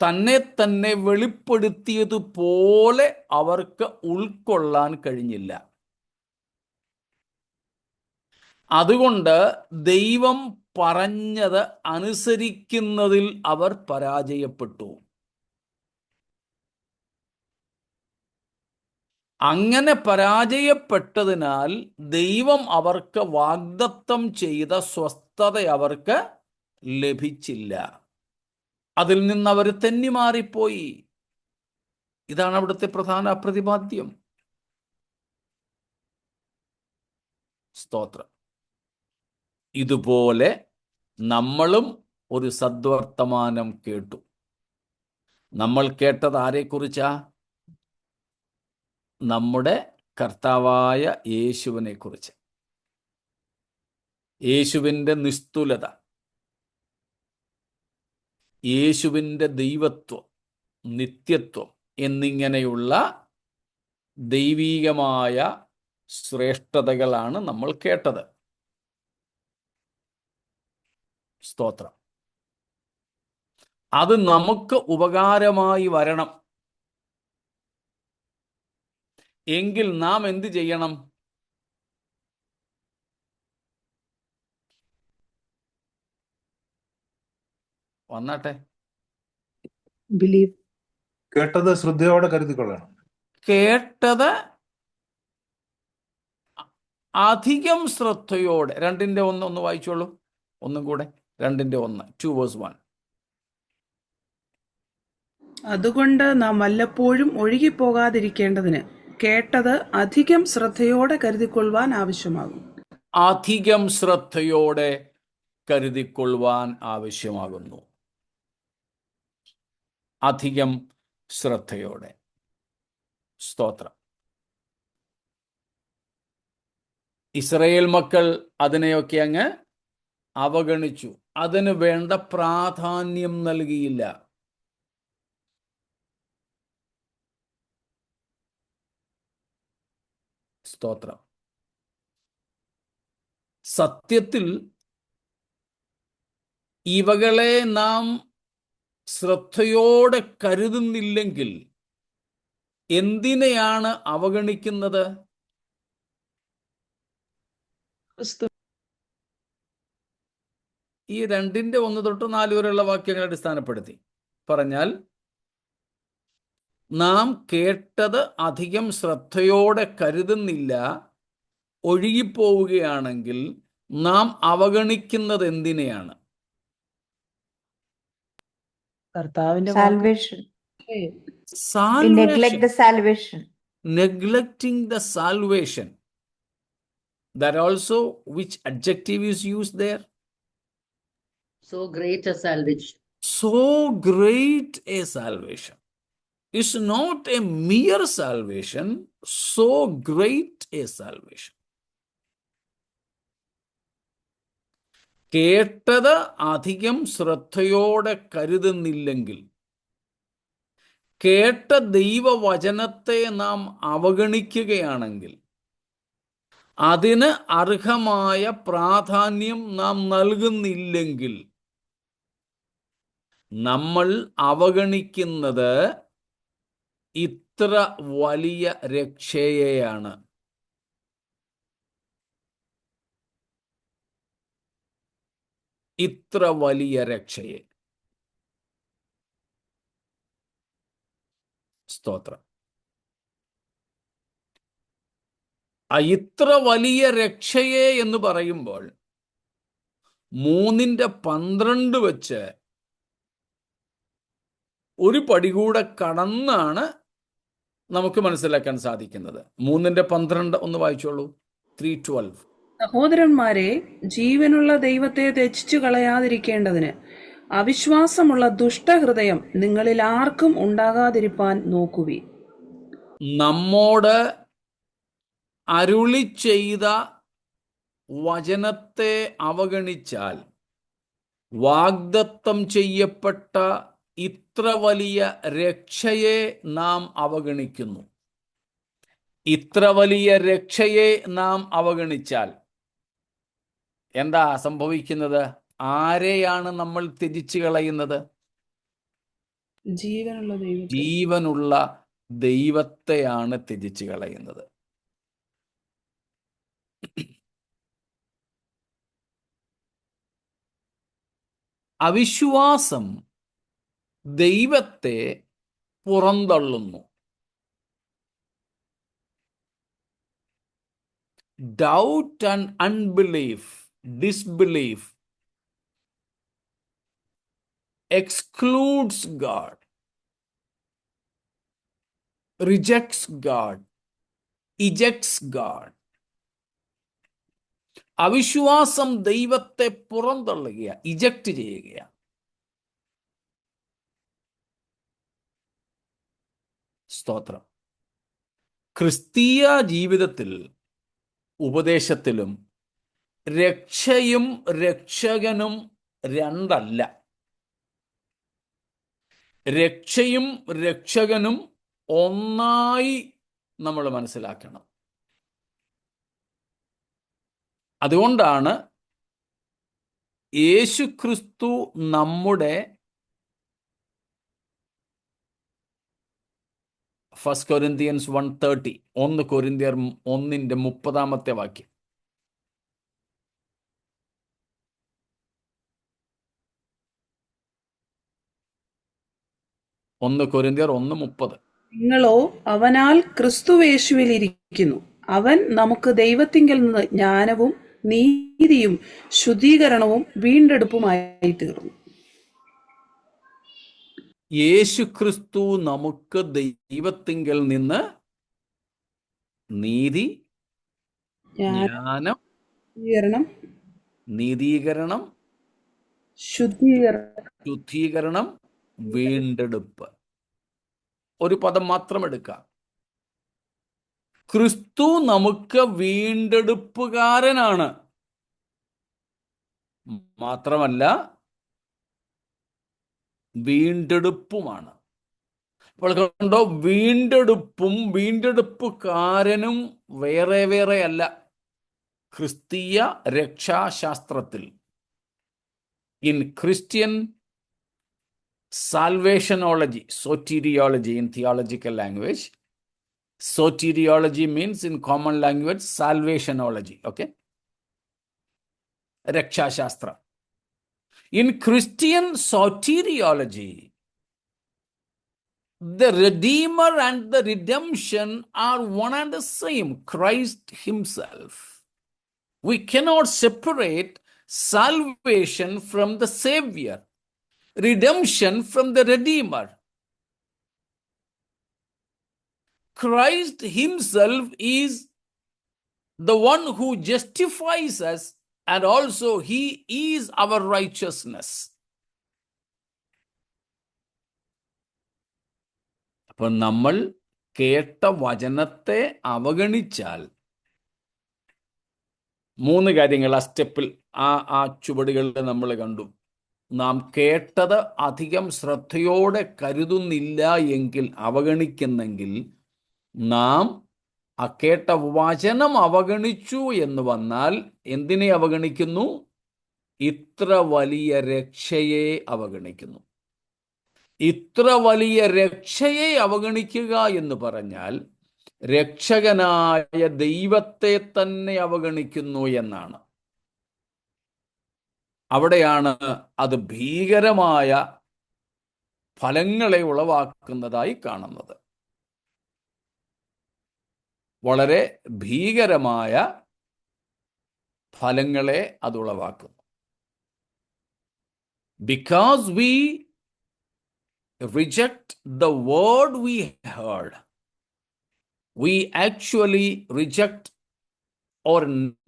തന്നെ തന്നെ വെളിപ്പെടുത്തിയതുപോലെ അവർക്ക് ഉൾക്കൊള്ളാൻ കഴിഞ്ഞില്ല. അതുകൊണ്ട് ദൈവം പറഞ്ഞത് അനുസരിക്കുന്നതിൽ അവർ പരാജയപ്പെട്ടു. അങ്ങനെ പരാജയപ്പെട്ടതിനാൽ ദൈവം അവർക്ക് വാഗ്ദത്തം ചെയ്ത സ്വസ്ഥത അവർക്ക് ലഭിച്ചില്ല. അതിൽ നിന്ന് അവർ തെന്നിമാറിപ്പോയി. ഇതാണ് അവിടുത്തെ പ്രധാന പ്രതിപാദ്യം. സ്തോത്രം. ഇതുപോലെ നമ്മളും ഒരു സദ്വർത്തമാനം കേട്ടു. നമ്മൾ കേട്ടത് ആരെക്കുറിച്ചാ? നമ്മുടെ കർത്താവായ യേശുവിനെ കുറിച്ച്. യേശുവിൻ്റെ നിസ്തുലത, യേശുവിൻ്റെ ദൈവത്വം, നിത്യത്വം എന്നിങ്ങനെയുള്ള ദൈവീകമായ ശ്രേഷ്ഠതകളാണ് നമ്മൾ കേട്ടത്. സ്തോത്രം. അത് നമുക്ക് ഉപകാരമായി വരണം എങ്കിൽ നാം എന്ത് ചെയ്യണം? വന്നാട്ടെ. ബിലീവ്. കേട്ടത് ശ്രദ്ധയോടെ കരുതിക്കൊള്ളണം. കേട്ടത് അധികം ശ്രദ്ധയോടെ. 2:1 ഒന്ന് വായിച്ചോളൂ. ഒന്നും കൂടെ. 2:1, 2:1. അതുകൊണ്ട് നാം വല്ലപ്പോഴും ഒഴുകിപ്പോകാതിരിക്കേണ്ടതിന് കേട്ടത് അധികം ശ്രദ്ധയോടെ കരുതിക്കൊള്ളുവാൻ ആവശ്യമാകും. അധികം ശ്രദ്ധയോടെ കരുതിക്കൊള്ളുവാൻ ആവശ്യമാകുന്നു. അധികം ശ്രദ്ധയോടെ. സ്തോത്രം. ഇസ്രായേൽ മക്കൾ അതിനെയൊക്കെ അങ്ങ് അവഗണിച്ചു. അതിന് വേണ്ട പ്രാധാന്യം നൽകിയില്ല. സ്തോത്രം. സത്യത്തിൽ ഇവകളെ നാം ശ്രദ്ധയോടെ കരുതുന്നില്ലെങ്കിൽ എന്തിനെയാണ് അവഗണിക്കുന്നത്? ഈ 2:1 തൊട്ട് 4 വരെയുള്ള വാക്യങ്ങളെ അടിസ്ഥാനപ്പെടുത്തി പറഞ്ഞാൽ, നാം കേട്ടത് അധികം ശ്രദ്ധയോടെ കരുതുന്നില്ല, ഒഴുകിപ്പോവുകയാണെങ്കിൽ നാം അവഗണിക്കുന്നത് എന്തിനെയാണ്? കർത്താവിന്റെ Salvation. We Salvation. neglect the salvation. Neglecting the salvation. That also, which adjective is used there? So great a salvation. So great a salvation. It's not a mere salvation, so great a salvation. കേട്ടത് അധികം ശ്രദ്ധയോടെ കരുതുന്നില്ലെങ്കിൽ, കേട്ട ദൈവവചനത്തെ നാം അവഗണിക്കുകയാണെങ്കിൽ, അതിന് അർഹമായ പ്രാധാന്യം നാം നൽകുന്നില്ലെങ്കിൽ നമ്മൾ അവഗണിക്കുന്നത് ഇത്ര വലിയ രക്ഷയെയാണ്. ഇത്ര വലിയ രക്ഷയെ. സ്തോത്രം. ഇത്ര വലിയ രക്ഷയെ എന്ന് പറയുമ്പോൾ 3:12 വെച്ച് ഒരു പടി കൂടെ കടന്നാണ് നമുക്ക് മനസ്സിലാക്കാൻ സാധിക്കുന്നത്. 3:12 ഒന്ന് വായിച്ചോളൂ. 3:12. സഹോദരന്മാരെ, ജീവനുള്ള ദൈവത്തെ ത്യജിച്ചു കളയാതിരിക്കേണ്ടതിന് അവിശ്വാസമുള്ള ദുഷ്ടഹൃദയം നിങ്ങളിൽ ആർക്കും ഉണ്ടാകാതിരിപ്പാൻ നോക്കുവി. നമ്മോട് അരുളി ചെയ്ത വചനത്തെ അവഗണിച്ചാൽ വാഗ്ദത്തം ചെയ്യപ്പെട്ട ഇത്ര വലിയ രക്ഷയെ നാം അവഗണിക്കുന്നു. ഇത്ര വലിയ രക്ഷയെ നാം അവഗണിച്ചാൽ എന്താ സംഭവിക്കുന്നത്? ആരെയാണ് നമ്മൾ ത്യജിച്ചു കളയുന്നത്? ജീവനുള്ള ദൈവത്തെയാണ് ത്യജിച്ചു കളയുന്നത്. അവിശ്വാസം ദൈവത്തെ പുറന്തള്ളുന്നു. Doubt and unbelief, disbelief excludes God, rejects God, ejects God. അവിശ്വാസം ദൈവത്തെ പുറന്തള്ളുകയാണ്, ഇജക്റ്റ് ചെയ്യുകയാണ്. സ്തോത്രം. ക്രിസ്തീയ ജീവിതത്തിൽ ഉപദേശത്തിലും രക്ഷയും രക്ഷകനും രണ്ടല്ല. രക്ഷയും രക്ഷകനും ഒന്നായി നമ്മൾ മനസ്സിലാക്കണം. അതുകൊണ്ടാണ് യേശുക്രിസ്തു നമ്മുടെ 1 Corinthians 1:30, 1 കൊരിന്ത്യർ 1:30 വാക്യം. കൊരിന്ത്യർ 1:30. നിങ്ങളോ അവനാൽ ക്രിസ്തുവേശുവിൽ ഇരിക്കുന്നു. അവൻ നമുക്ക് ദൈവത്തിങ്കൽ നിന്ന് ജ്ഞാനവും നീതിയും ശുദ്ധീകരണവും വീണ്ടെടുപ്പുമായി തീർന്നു. യേശുക്രിസ്തു നമുക്ക് ദൈവത്തിങ്കൽ നിന്ന് നീതി, ജ്ഞാനം, നീതീകരണം, ശുദ്ധീകരണം, വീണ്ടെടുപ്പ്. ഒരു പദം മാത്രം എടുക്കാം. ക്രിസ്തു നമുക്ക് വീണ്ടെടുപ്പുകാരനാണ്. മാത്രമല്ല വീണ്ടെടുപ്പുമാണ്. അപ്പോൾ കണ്ടോ, വീണ്ടെടുപ്പും വീണ്ടെടുപ്പുകാരനും വേറെ വേറെ അല്ല. ക്രിസ്തീയ രക്ഷാശാസ്ത്രത്തിൽ, in Christian salvationology, soteriology in theological language. Soteriology means in common language salvationology. Okay, Raksha Shastra. In Christian soteriology, the Redeemer and the redemption are one and the same. Christ Himself. We cannot separate salvation from the Savior, redemption from the Redeemer. Christ Himself is the one who justifies us, and also He is our righteousness. അപ്പോൾ നമ്മൾ കേട്ട വചനത്തെ അവഗണിച്ചാൽ 3 കാര്യങ്ങൾ ആ സ്റ്റെപ്പിൽ, ആ ചുവടുകളിൽ നമ്മൾ കണ്ടു. നാം കേട്ടത് അധികം ശ്രദ്ധയോടെ കരുതുന്നില്ല എങ്കിൽ, അവഗണിക്കുന്നെങ്കിൽ, നാം ആ കേട്ട വചനം അവഗണിച്ചു എന്ന് വന്നാൽ എന്തിനെ അവഗണിക്കുന്നു? ഇത്ര വലിയ രക്ഷയെ അവഗണിക്കുന്നു. ഇത്ര വലിയ രക്ഷയെ അവഗണിക്കുക എന്ന് പറഞ്ഞാൽ രക്ഷകനായ ദൈവത്തെ തന്നെ അവഗണിക്കുന്നു എന്നാണ്. അവിടെയാണ് അത് ഭീകരമായ ഫലങ്ങളെ ഉളവാക്കുന്നതായി കാണുന്നത്. വളരെ ഭീകരമായ ഫലങ്ങളെ അത് ഉളവാക്കുന്നു. Because we reject the word we heard, we actually reject or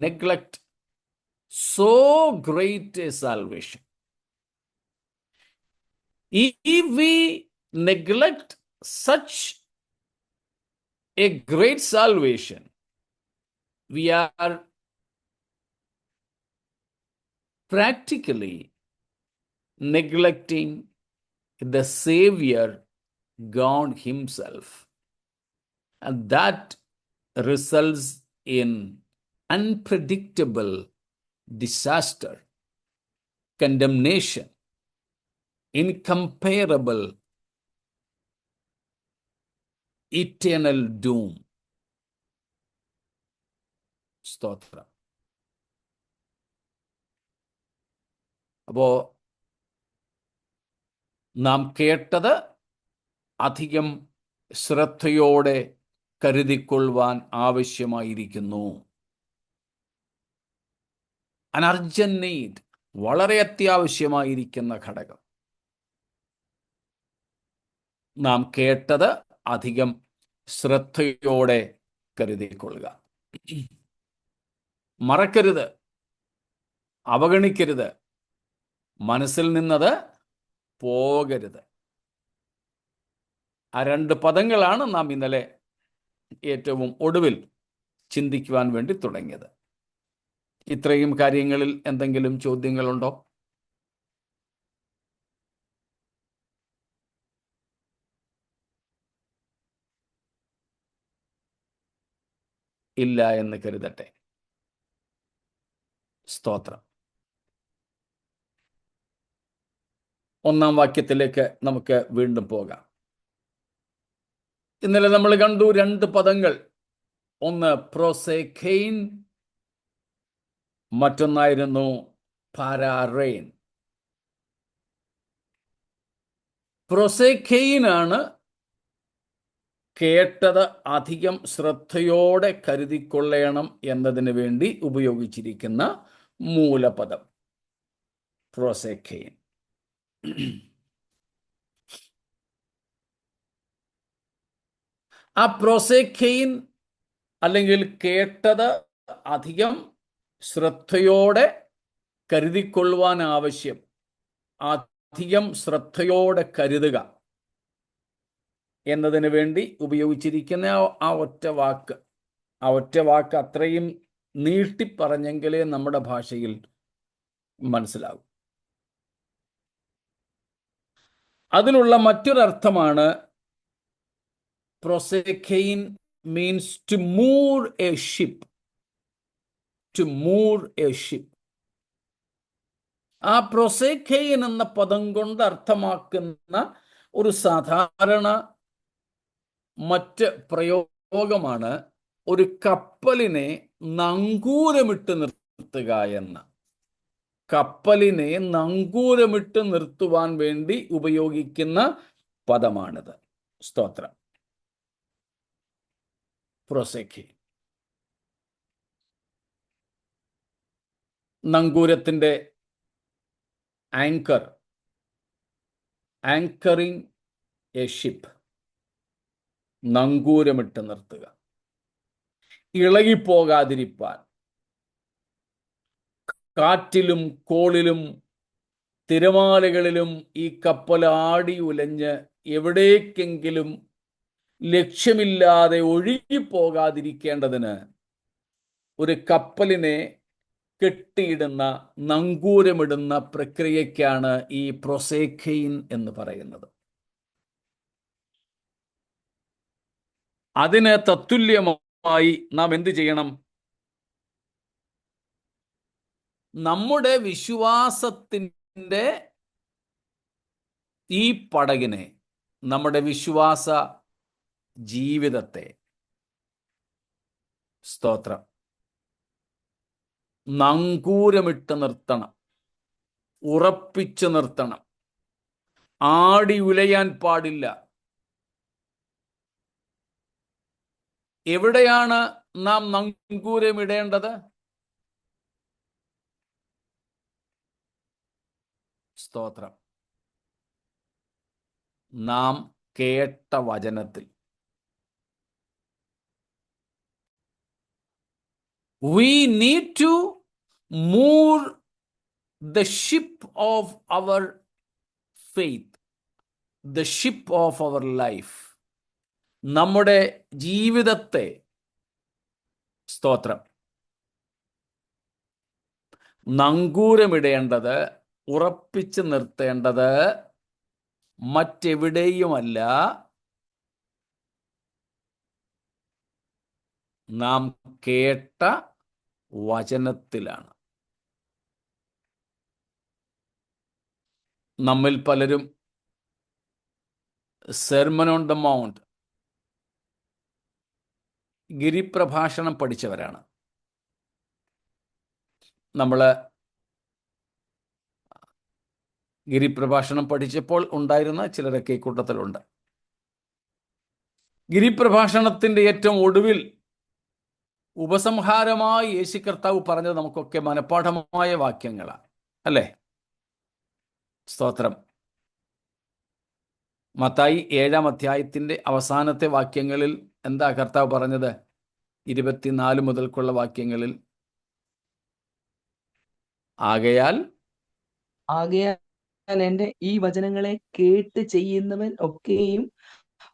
neglect so great a salvation. If we neglect such a great salvation, we are practically neglecting the Savior, God Himself. And that results in unpredictable disaster, condemnation, incomparable eternal doom. സ്തോത്രം. അപ്പോ നാം കേട്ടത് അധികം ശ്രദ്ധയോടെ കരുതിക്കൊള്ളുവാൻ ആവശ്യമായിരിക്കുന്നു. An urgent need, വളരെ അത്യാവശ്യമായിരിക്കുന്ന ഘടകം. നാം കേട്ടത് അധികം ശ്രദ്ധയോടെ കരുതിക്കൊള്ളുക. മറക്കരുത്, അവഗണിക്കരുത്, മനസ്സിൽ നിന്നത് പോകരുത്. ആ രണ്ട് പദങ്ങളാണ് നാം ഇന്നലെ ഏറ്റവും ഒടുവിൽ ചിന്തിക്കുവാൻ വേണ്ടി തുടങ്ങിയത്. ഇത്രയും കാര്യങ്ങളിൽ എന്തെങ്കിലും ചോദ്യങ്ങളുണ്ടോ? ഇല്ല എന്ന് കരുതട്ടെ. സ്തോത്രം. ഒന്നാം വാക്യത്തിലേക്ക് നമുക്ക് വീണ്ടും പോകാം. ഇന്നലെ നമ്മൾ കണ്ടു രണ്ട് പദങ്ങൾ. ഒന്ന് പ്രോസെഖെയിൻ, മറ്റൊന്നായിരുന്നു പാരാറെയിൻ. പ്രോസെഖെയിനാണ് കേട്ടത് അധികം ശ്രദ്ധയോടെ കരുതിക്കൊള്ളണം എന്നതിന് വേണ്ടി ഉപയോഗിച്ചിരിക്കുന്ന മൂലപദം. പ്രോസെഖെയിൻ. ആ പ്രോസെഖെയിൻ അല്ലെങ്കിൽ കേട്ടത് അധികം ശ്രദ്ധയോടെ കരുതിക്കൊള്ളുവാൻ ആവശ്യം, അധികം ശ്രദ്ധയോടെ കരുതുക എന്നതിന് വേണ്ടി ഉപയോഗിച്ചിരിക്കുന്ന ആ ഒറ്റ വാക്ക് അത്രയും നീട്ടിപ്പറഞ്ഞെങ്കിലേ നമ്മുടെ ഭാഷയിൽ മനസ്സിലാകും. അതിനുള്ള മറ്റൊരർത്ഥമാണ് പ്രോസെഖെയിൻ means to moor a ship. To moor a ship. ആ പ്രോസെഖെയിൻ എന്ന പദം കൊണ്ട് അർത്ഥമാക്കുന്ന ഒരു സാധാരണ മറ്റ് പ്രയോഗമാണ് ഒരു കപ്പലിനെ നങ്കൂരമിട്ട് നിർത്തുക എന്ന. കപ്പലിനെ നങ്കൂരമിട്ട് നിർത്തുവാൻ വേണ്ടി ഉപയോഗിക്കുന്ന പദമാണിത്. സ്തോത്രം. പ്രോസെഖെയിൻ. നങ്കൂരത്തിന്റെ ആങ്കർ, ആങ്കറിങ് എ ഷിപ്പ്. നങ്കൂരമിട്ട് നിർത്തുക, ഇളകിപ്പോകാതിരിപ്പാൻ. കാറ്റിലും കോളിലും തിരമാലകളിലും ഈ കപ്പൽ ആടി ഉലഞ്ഞ് എവിടേക്കെങ്കിലും ലക്ഷ്യമില്ലാതെ ഒഴുകിപ്പോകാതിരിക്കേണ്ടതിന് ഒരു കപ്പലിനെ കെട്ടിയിടുന്ന, നങ്കൂരമിടുന്ന പ്രക്രിയയ്ക്കാണ് ഈ പ്രോസെഖെയിൻ എന്ന് പറയുന്നത്. അതിന് തത്തുല്യമാണ് നാം എന്ത് ചെയ്യണം? നമ്മുടെ വിശ്വാസത്തിൻ്റെ ഈ പടകിനെ, നമ്മുടെ വിശ്വാസ ജീവിതത്തെ, സ്തോത്രം, നങ്കൂരമിട്ട് നിർത്തണം, ഉറപ്പിച്ചു നിർത്തണം. ആടി ഉലയാൻ പാടില്ല. എവിടെയാണ് നാം നങ്കൂരമിടേണ്ടത്? സ്തോത്രം, നാം കേട്ട വചനത്തിൽ. We need to move the ship of our faith, the ship of our life. നമ്മുടെ ജീവിതത്തെ, സ്തോത്രം, നങ്കൂരമിടേണ്ടത്, ഉറപ്പിച്ചു നിർത്തേണ്ടത് മറ്റെവിടെയുമല്ല, നാം കേട്ട വചനത്തിലാണ്. നമ്മിൽ പലരും സെർമൺ ഓൺ ദ മൗണ്ട്, ഗിരിപ്രഭാഷണം പഠിച്ചവരാണ്. നമ്മൾ ഗിരിപ്രഭാഷണം പഠിച്ചപ്പോൾ ഉണ്ടായിരുന്ന ചിലരൊക്കെ ഈ കൂട്ടത്തിലുണ്ട്. ഗിരിപ്രഭാഷണത്തിൻ്റെ ഏറ്റവും ഒടുവിൽ ഉപസംഹാരമായി യേശു കർത്താവ് പറഞ്ഞത് നമുക്കൊക്കെ മനഃപ്പാഠമായ വാക്യങ്ങളാണ്, അല്ലേ? സ്തോത്രം. മത്തായി 7-ാം അധ്യായത്തിൻ്റെ അവസാനത്തെ വാക്യങ്ങളിൽ എന്താ കർത്താവ് പറഞ്ഞത്? 24 മുതൽക്കുള്ള വാക്യങ്ങളിൽ, ആകയാൽ എൻ്റെ ഈ വചനങ്ങളെ കേട്ട് ചെയ്യുന്നവൻ ഒക്കെയും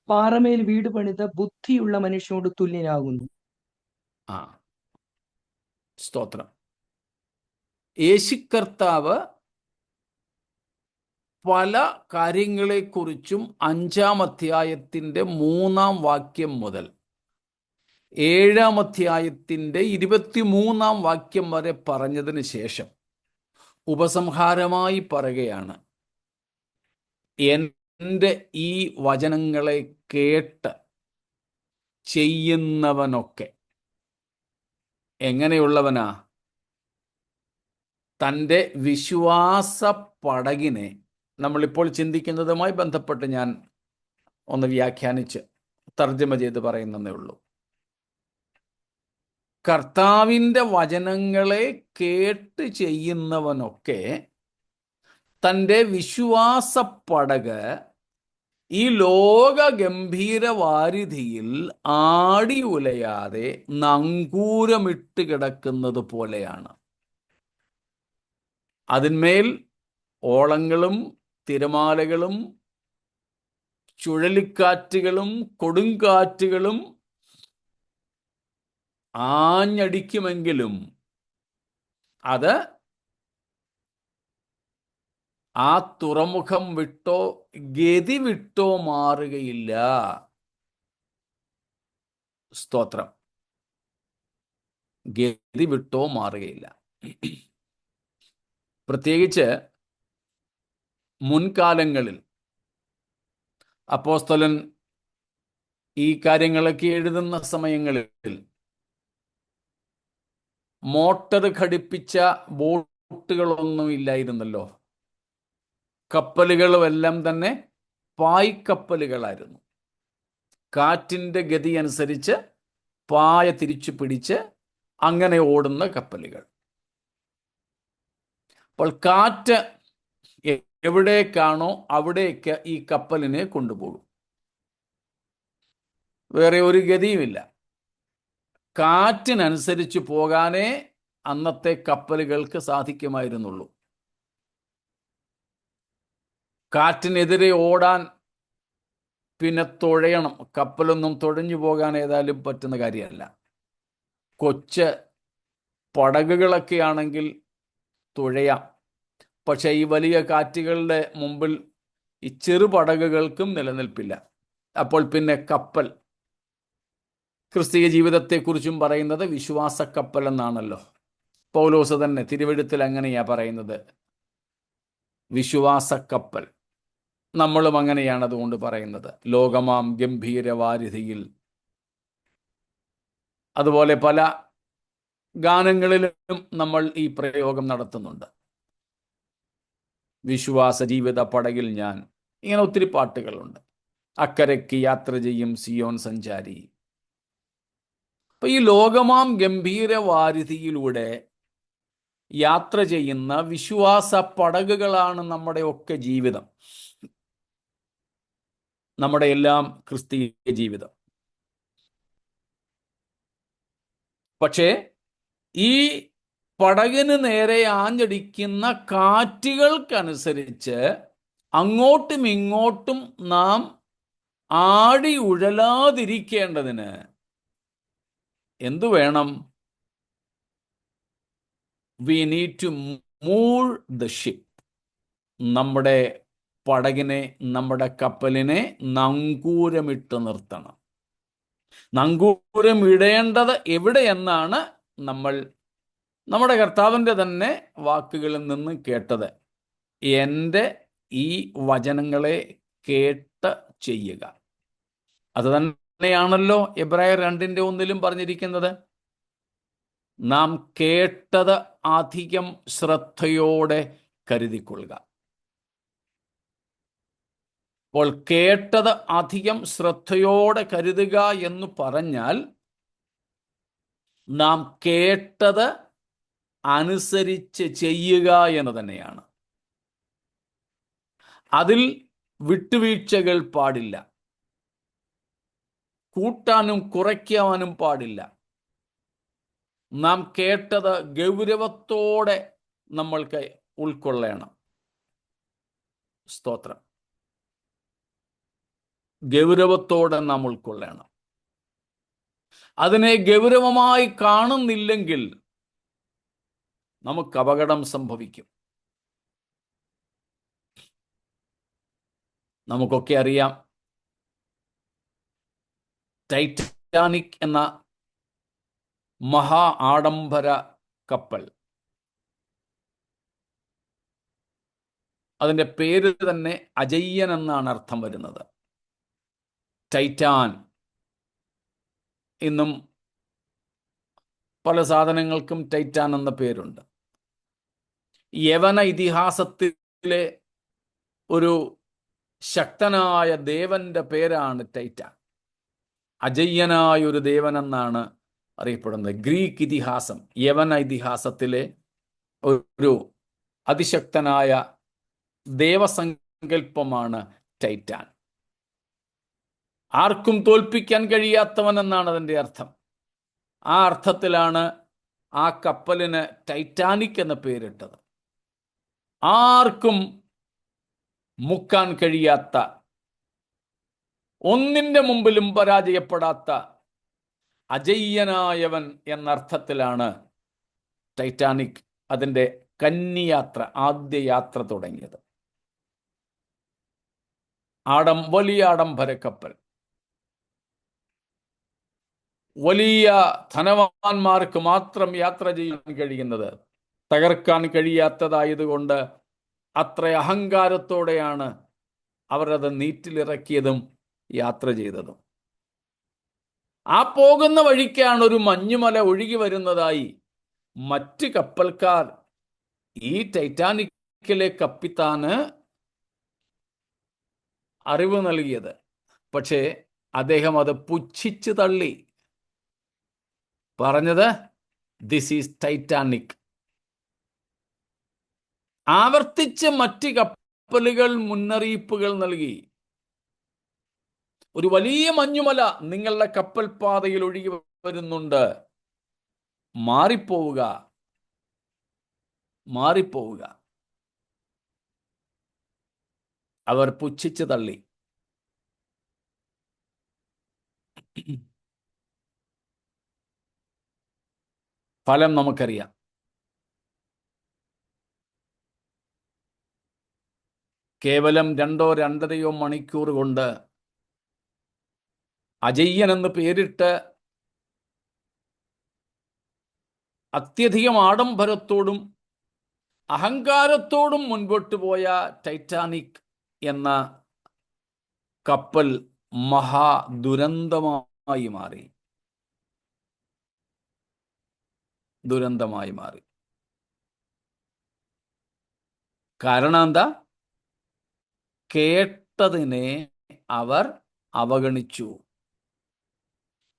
പാറമേൽ വീട് പണിത ബുദ്ധിയുള്ള മനുഷ്യനോട് തുല്യനാകുന്നു. സ്തോത്രം. യേശു കർത്താവ് പല കാര്യങ്ങളെക്കുറിച്ചും 5-ാം അധ്യായത്തിൻ്റെ 3-ാം വാക്യം മുതൽ 7-ാം അധ്യായത്തിൻ്റെ 23-ാം വാക്യം വരെ പറഞ്ഞതിന് ശേഷം ഉപസംഹാരമായി പറയുകയാണ്, എൻ്റെ ഈ വചനങ്ങളെ കേട്ട് ചെയ്യുന്നവനൊക്കെ എങ്ങനെയുള്ളവനാ? തൻ്റെ വിശ്വാസ പടകിനെ, നമ്മളിപ്പോൾ ചിന്തിക്കുന്നതുമായി ബന്ധപ്പെട്ട് ഞാൻ ഒന്ന് വ്യാഖ്യാനിച്ച് തർജ്ജമ ചെയ്ത് പറയുന്നതേ ഉള്ളൂ. കർത്താവിൻ്റെ വചനങ്ങളെ കേട്ട് ചെയ്യുന്നവനൊക്കെ തൻ്റെ വിശ്വാസ പടക് ഈ ലോക ഗംഭീര വാരിധിയിൽ ആടി ഉലയാതെ നങ്കൂരമിട്ട് കിടക്കുന്നത് പോലെയാണ്. അതിന്മേൽ ഓളങ്ങളും തിരമാലകളും ചുഴലിക്കാറ്റുകളും കൊടുങ്കാറ്റുകളും ആഞ്ഞടിക്കുമെങ്കിലും അത് ആ തുറമുഖം വിട്ടോ ഗതി വിട്ടോ മാറുകയില്ല. സ്തോത്രം. ഗതി വിട്ടോ മാറുകയില്ല. പ്രത്യേകിച്ച് മുൻകാലങ്ങളിൽ അപ്പോസ്തലൻ ഈ കാര്യങ്ങളൊക്കെ എഴുതുന്ന സമയങ്ങളിൽ മോട്ടർ ഘടിപ്പിച്ച ബോട്ടുകളൊന്നും ഇല്ലായിരുന്നല്ലോ. കപ്പലുകളുമെല്ലാം തന്നെ പായ്ക്കപ്പലുകളായിരുന്നു. കാറ്റിൻ്റെ ഗതി അനുസരിച്ച് പായ തിരിച്ചു പിടിച്ച് അങ്ങനെ ഓടുന്ന കപ്പലുകൾ. അപ്പോൾ കാറ്റ് എവിടേക്കാണോ അവിടേക്ക് ഈ കപ്പലിനെ കൊണ്ടുപോകും. വേറെ ഒരു ഗതിയുമില്ല. കാറ്റിനനുസരിച്ച് പോകാനേ അന്നത്തെ കപ്പലുകൾക്ക് സാധിക്കുമായിരുന്നുള്ളൂ. കാറ്റിനെതിരെ ഓടാൻ പിന്നെ തുഴയണം. കപ്പലൊന്നും തുഴഞ്ഞു പോകാൻ ഏതായാലും പറ്റുന്ന കാര്യമല്ല. കൊച്ച് പടകുകളൊക്കെ ആണെങ്കിൽ തുഴയാം. പക്ഷേ ഈ വലിയ കാറ്റുകളുടെ മുമ്പിൽ ഈ ചെറു പടകുകൾക്കും നിലനിൽപ്പില്ല. അപ്പോൾ പിന്നെ കപ്പൽ, ക്രിസ്തീയ ജീവിതത്തെക്കുറിച്ചും പറയുന്നത് വിശ്വാസക്കപ്പൽ എന്നാണല്ലോ. പൗലോസ് തന്നെ തിരുവെഴുത്തിൽ അങ്ങനെയാ പറയുന്നത്, വിശ്വാസക്കപ്പൽ. നമ്മളും അങ്ങനെയാണ് അതുകൊണ്ട് പറയുന്നത്. ലോകമാം ഗംഭീരവാരിധിയിൽ, അതുപോലെ പല ഗാനങ്ങളിലും നമ്മൾ ഈ പ്രയോഗം നടത്തുന്നുണ്ട്. വിശ്വാസ ജീവിത പടകിൽ ഞാൻ, ഇങ്ങനെ ഒത്തിരി പാട്ടുകളുണ്ട്. അക്കരയ്ക്ക് യാത്ര ചെയ്യും സിയോൻ സഞ്ചാരി. അപ്പൊ ഈ ലോകമാം ഗംഭീരവാരിധിയിലൂടെ യാത്ര ചെയ്യുന്ന വിശ്വാസ പടകുകളാണ് നമ്മുടെ ഒക്കെ ജീവിതം, നമ്മുടെ എല്ലാം ക്രിസ്തീയ ജീവിതം. പക്ഷേ ഈ പടകിന് നേരെ ആഞ്ഞടിക്കുന്ന കാറ്റുകൾക്കനുസരിച്ച് അങ്ങോട്ടും ഇങ്ങോട്ടും നാം ആടി ഉഴലാതിരിക്കേണ്ടതിന് എന്തു വേണം? We need to moor the ship. നമ്മുടെ പടകിനെ, നമ്മുടെ കപ്പലിനെ നങ്കൂരമിട്ട് നിർത്തണം. നങ്കൂരം ഇടേണ്ടത് എവിടെയെന്നാണ് നമ്മൾ നമ്മുടെ കർത്താവിൻ്റെ തന്നെ വാക്കുകളിൽ നിന്ന് കേട്ടത്. എൻ്റെ ഈ വചനങ്ങളെ കേട്ട് ചെയ്യുക. അത് തന്നെയാണല്ലോ എബ്രായർ 2:1 പറഞ്ഞിരിക്കുന്നത്. നാം കേട്ടത് അധികം ശ്രദ്ധയോടെ കരുതിക്കൊള്ളുക. അപ്പോൾ കേട്ടത് അധികം ശ്രദ്ധയോടെ കരുതുക എന്ന് പറഞ്ഞാൽ നാം കേട്ടത് അനുസരിച്ച് ചെയ്യുക എന്ന് തന്നെയാണ്. അതിൽ വിട്ടുവീഴ്ചകൾ പാടില്ല, കൂട്ടാനും കുറയ്ക്കാനും പാടില്ല. നാം കേട്ടത് ഗൗരവത്തോടെ നമ്മൾക്ക് ഉൾക്കൊള്ളണം. സ്തോത്രം. ഗൗരവത്തോടെ നാം ഉൾക്കൊള്ളണം. അതിനെ ഗൗരവമായി കാണുന്നില്ലെങ്കിൽ നമുക്ക് അപകടം സംഭവിക്കും. നമുക്കൊക്കെ അറിയാം, ടൈറ്റാനിക് എന്ന മഹാ ആഡംബര കപ്പൽ, അതിൻ്റെ പേര് തന്നെ അജയ്യൻ എന്നാണ് അർത്ഥം വരുന്നത്. ടൈറ്റാൻ. ഇന്നും പല സാധനങ്ങൾക്കും ടൈറ്റാൻ എന്ന പേരുണ്ട്. യവന ഇതിഹാസത്തിലെ ഒരു ശക്തനായ ദേവന്റെ പേരാണ് ടൈറ്റാൻ. അജയ്യനായ ഒരു ദേവൻ എന്നാണ് അറിയപ്പെടുന്നത്. ഗ്രീക്ക് ഇതിഹാസം, യവന ഇതിഹാസത്തിലെ ഒരു അതിശക്തനായ ദേവസങ്കല്പമാണ് ടൈറ്റാൻ. ആർക്കും തോൽപ്പിക്കാൻ കഴിയാത്തവൻ എന്നാണ് അതിൻ്റെ അർത്ഥം. ആ അർത്ഥത്തിലാണ് ആ കപ്പലിന് ടൈറ്റാനിക് എന്ന പേരിട്ടത്. ആർക്കും മുക്കാൻ കഴിയാത്ത, ഒന്നിൻ്റെ മുമ്പിലും പരാജയപ്പെടാത്ത അജയ്യനായവൻ എന്നർത്ഥത്തിലാണ് ടൈറ്റാനിക് അതിൻ്റെ കന്നിയാത്ര, ആദ്യ യാത്ര തുടങ്ങിയത്. വലിയ ആഡംബര കപ്പൽ, വലിയ ധനവാന്മാർക്ക് മാത്രം യാത്ര ചെയ്യാൻ കഴിയുന്നത്, തകർക്കാൻ കഴിയാത്തതായതുകൊണ്ട് അത്ര അഹങ്കാരത്തോടെയാണ് അവരത് നീറ്റിലിറക്കിയതും യാത്ര ചെയ്തതും. ആ പോകുന്ന വഴിക്കാണ് ഒരു മഞ്ഞുമല ഒഴുകി വരുന്നതായി മറ്റ് കപ്പൽക്കാർ ഈ ടൈറ്റാനിക്കിലെ കപ്പിത്താന് അറിവ് നൽകിയത്. പക്ഷേ അദ്ദേഹം അത് പുച്ഛിച്ചു തള്ളി, പറഞ്ഞത് ദിസ് ഈസ് ടൈറ്റാനിക്. ആവർത്തിച്ച് മറ്റ് കപ്പലുകൾ മുന്നറിയിപ്പുകൾ നൽകി, ഒരു വലിയ മഞ്ഞുമല നിങ്ങളുടെ കപ്പൽ പാതയിൽ ഒഴുകി വരുന്നുണ്ട്, മാറിപ്പോവുക, മാറിപ്പോവുക. അവർ പുച്ഛിച്ചു തള്ളി. ഫലം നമുക്കറിയാം. കേവലം 2-2.5 മണിക്കൂർ കൊണ്ട് അജയ്യൻ എന്ന് പേരിട്ട് അത്യധികം ആഡംബരത്തോടും അഹങ്കാരത്തോടും മുൻപോട്ട് പോയ ടൈറ്റാനിക് എന്ന കപ്പൽ മഹാദുരന്തമായി മാറി. ദുരന്തമായി മാറി. കാരണം എന്താ? കേട്ടതിനെ അവർ അവഗണിച്ചു.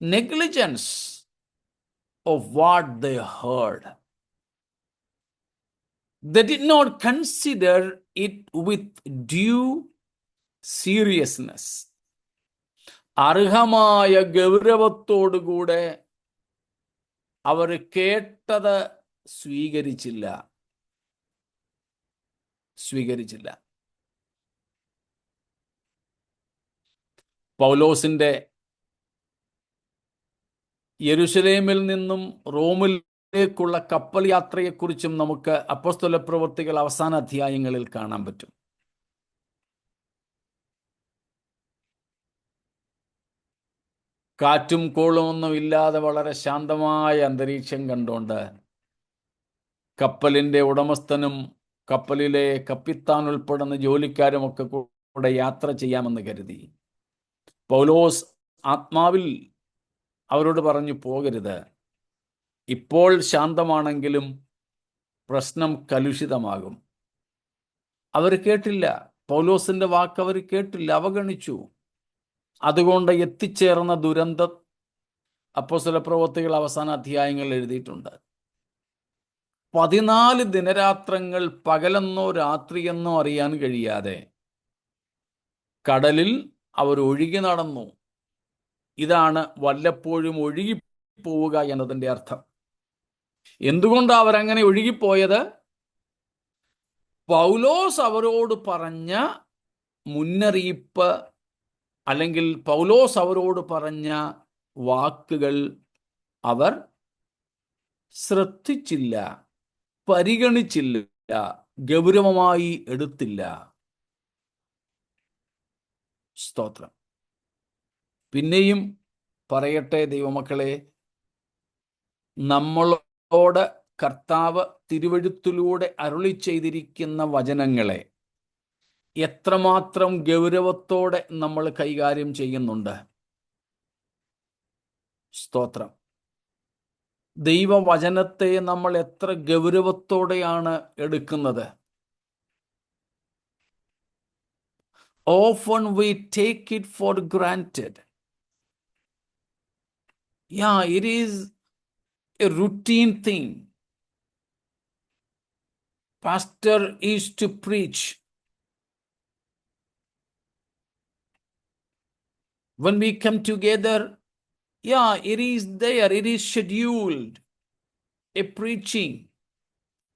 Negligence of what they heard. They did not consider it with due seriousness. അർഹമായ ഗൗരവത്തോടുകൂടെ അവർ കേട്ടത് സ്വീകരിച്ചില്ല. പൗലോസിന്റെ യെരുശലേമിൽ നിന്നും റോമിലേക്കുള്ള കപ്പൽ യാത്രയെക്കുറിച്ചും നമുക്ക് അപ്പോസ്തല പ്രവൃത്തികൾ അവസാന അധ്യായങ്ങളിൽ കാണാൻ പറ്റും. കാറ്റും കോളും ഒന്നും ഇല്ലാതെ വളരെ ശാന്തമായ അന്തരീക്ഷം കണ്ടുകൊണ്ട് കപ്പലിന്റെ ഉടമസ്ഥനും കപ്പലിലെ കപ്പിത്താൻ ഉൾപ്പെടുന്ന ജോലിക്കാരുമൊക്കെ കൂടെ യാത്ര ചെയ്യാമെന്ന് കരുതി. പൗലോസ് ആത്മാവിൽ അവരോട് പറഞ്ഞു, പോകരുത്, ഇപ്പോൾ ശാന്തമാണെങ്കിലും പ്രശ്നം കലുഷിതമാകും. അവർ കേട്ടില്ല. പൗലോസിന്റെ വാക്ക് അവർ കേട്ടില്ല, അവഗണിച്ചു. അതുകൊണ്ട് എത്തിച്ചേർന്ന ദുരന്തം അപ്പോസ്തല പ്രവൃത്തികൾ അവസാന അധ്യായങ്ങളിൽ എഴുതിയിട്ടുണ്ട്. 14 ദിനരാത്രങ്ങൾ പകലെന്നോ രാത്രിയെന്നോ അറിയാൻ കഴിയാതെ കടലിൽ അവർ ഒഴുകി നടന്നു. ഇതാണ് വല്ലപ്പോഴും ഒഴുകിപ്പോവുക എന്നതിൻ്റെ അർത്ഥം. എന്തുകൊണ്ടാണ് അവരങ്ങനെ ഒഴുകിപ്പോയത്? പൗലോസ് അവരോട് പറഞ്ഞ മുന്നറിയിപ്പ് അല്ലെങ്കിൽ പൗലോസ് അവരോട് പറഞ്ഞ വാക്കുകൾ അവർ ശ്രദ്ധിച്ചില്ല, പരിഗണിച്ചില്ല, ഗൗരവമായി എടുത്തില്ല. സ്തോത്രം. പിന്നെയും പറയട്ടെ ദൈവമക്കളെ, നമ്മളോട് കർത്താവ് തിരുവെഴുത്തിലൂടെ അരുളി ചെയ്തിരിക്കുന്ന വചനങ്ങളെ എത്രമാത്രം ഗൗരവത്തോടെ നമ്മൾ കൈകാര്യം ചെയ്യുന്നുണ്ട്? സ്തോത്രം. ദൈവവചനത്തെ നമ്മൾ എത്ര ഗൗരവത്തോടെയാണ് എടുക്കുന്നത്? Often we take it for granted. Yeah, it is a routine thing. Pastor is to preach. When we come together, yeah, it is there, it is scheduled. A preaching,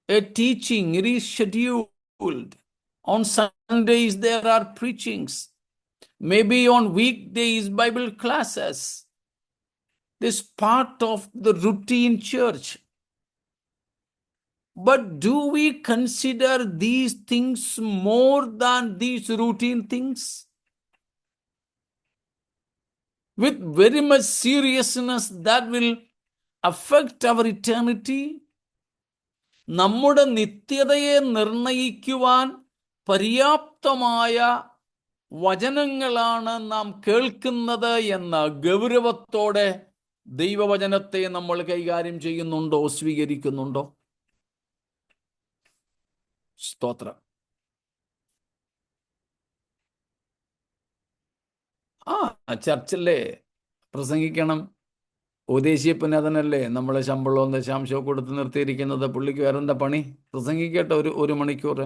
a teaching, it is scheduled. On Sundays, there are preachings. Maybe on weekdays, Bible classes. This part of the routine church. But do we consider these things more than these routine things? With very much seriousness that will affect our eternity. നമ്മുടെ നിത്യതയെ നിർണയിക്കുവാൻ പര്യാപ്തമായ വചനങ്ങളാണ് നാം കേൾക്കുന്നത് എന്ന ഗൗരവത്തോടെ ദൈവവചനത്തെ നമ്മൾ കൈകാര്യം ചെയ്യുന്നുണ്ടോ, സ്വീകരിക്കുന്നുണ്ടോ? സ്തോത്രം. ചർച്ചല്ലേ, പ്രസംഗിക്കണം. ഉപദേശിയപ്പന് അതിനല്ലേ നമ്മളെ ശമ്പളവും ദശാംശവും കൊടുത്ത് നിർത്തിയിരിക്കുന്നത്. പുള്ളിക്ക് വേറെന്താ പണി? പ്രസംഗിക്കട്ടെ ഒരു മണിക്കൂർ.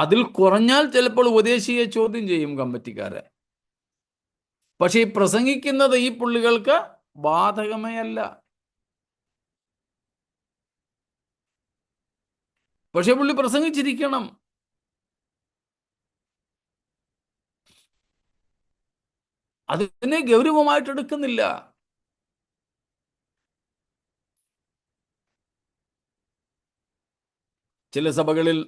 അതിൽ കുറഞ്ഞാൽ ചിലപ്പോൾ ഉപദേശിയെ ചോദ്യം ചെയ്യും കമ്മിറ്റിക്കാരെ. പക്ഷെ ഈ പ്രസംഗിക്കുന്നത് ഈ പുള്ളികൾക്ക് ബാധകമേ അല്ല. പക്ഷെ പുള്ളി പ്രസംഗിച്ചിരിക്കണം. അതിനെ ഗൗരവമായിട്ട് എടുക്കുന്നില്ല. ചില സഭകളിൽ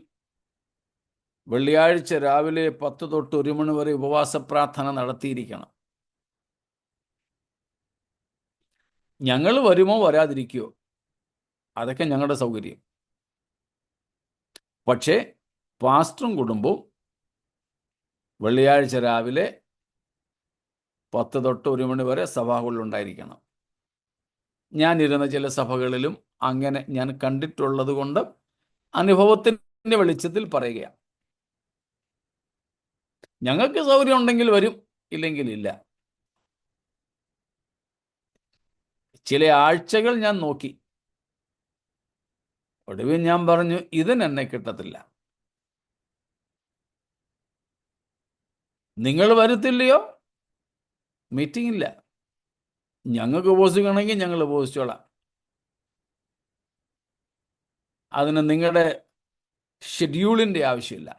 വെള്ളിയാഴ്ച രാവിലെ 10 തൊട്ട് 1 മണി വരെ ഉപവാസ പ്രാർത്ഥന നടത്തിയിരിക്കണം. ഞങ്ങൾ വരുമോ വരാതിരിക്കുമോ, അതൊക്കെ ഞങ്ങളുടെ സൗകര്യം. പക്ഷേ പാസ്റ്ററും കുടുംബവും വെള്ളിയാഴ്ച രാവിലെ 10 തൊട്ട് 1 മണി വരെ സഭാകളിലുണ്ടായിരിക്കണം. ഞാനിരുന്ന ചില സഭകളിലും അങ്ങനെ ഞാൻ കണ്ടിട്ടുള്ളത് കൊണ്ട് അനുഭവത്തിൻ്റെ വെളിച്ചത്തിൽ പറയുകയാണ്. ഞങ്ങൾക്ക് സൗകര്യം ഉണ്ടെങ്കിൽ വരും, ഇല്ലെങ്കിൽ ഇല്ല. ചില ആഴ്ചകൾ ഞാൻ നോക്കി, ഒടുവിൽ ഞാൻ പറഞ്ഞു, ഇതിനെന്നെ കിട്ടത്തില്ല. നിങ്ങൾ വരത്തില്ലയോ, മീറ്റിംഗ് ഇല്ല. ഞങ്ങൾക്ക് ഉപവസിക്കണമെങ്കിൽ ഞങ്ങൾ ഉപവസിച്ചോളാം. അതിന് നിങ്ങളുടെ ഷെഡ്യൂളിൻ്റെ ആവശ്യമില്ല.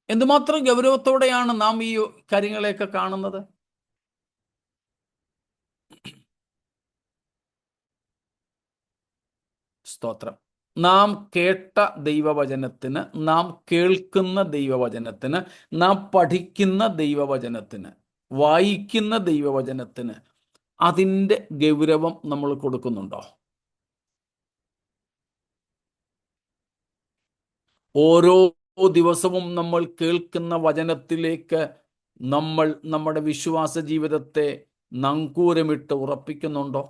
എന്തുമാത്രം ഗൗരവത്തോടെയാണ് നാം ഈ കാര്യങ്ങളെയൊക്കെ കാണുന്നത്. സ്തോത്രം. നാം കേട്ട ദൈവവചനത്തിന്, നാം കേൾക്കുന്ന ദൈവവചനത്തിന്, നാം പഠിക്കുന്ന ദൈവവചനത്തിന്, വായിക്കുന്ന ദൈവവചനത്തിന് അതിൻ്റെ ഗൗരവം നമ്മൾ കൊടുക്കുന്നുണ്ടോ? ഓരോ ദിവസവും നമ്മൾ കേൾക്കുന്ന വചനത്തിലേക്ക് നമ്മൾ നമ്മുടെ വിശ്വാസ ജീവിതത്തെ നങ്കൂരമിട്ട് ഉറപ്പിക്കുന്നുണ്ടോ?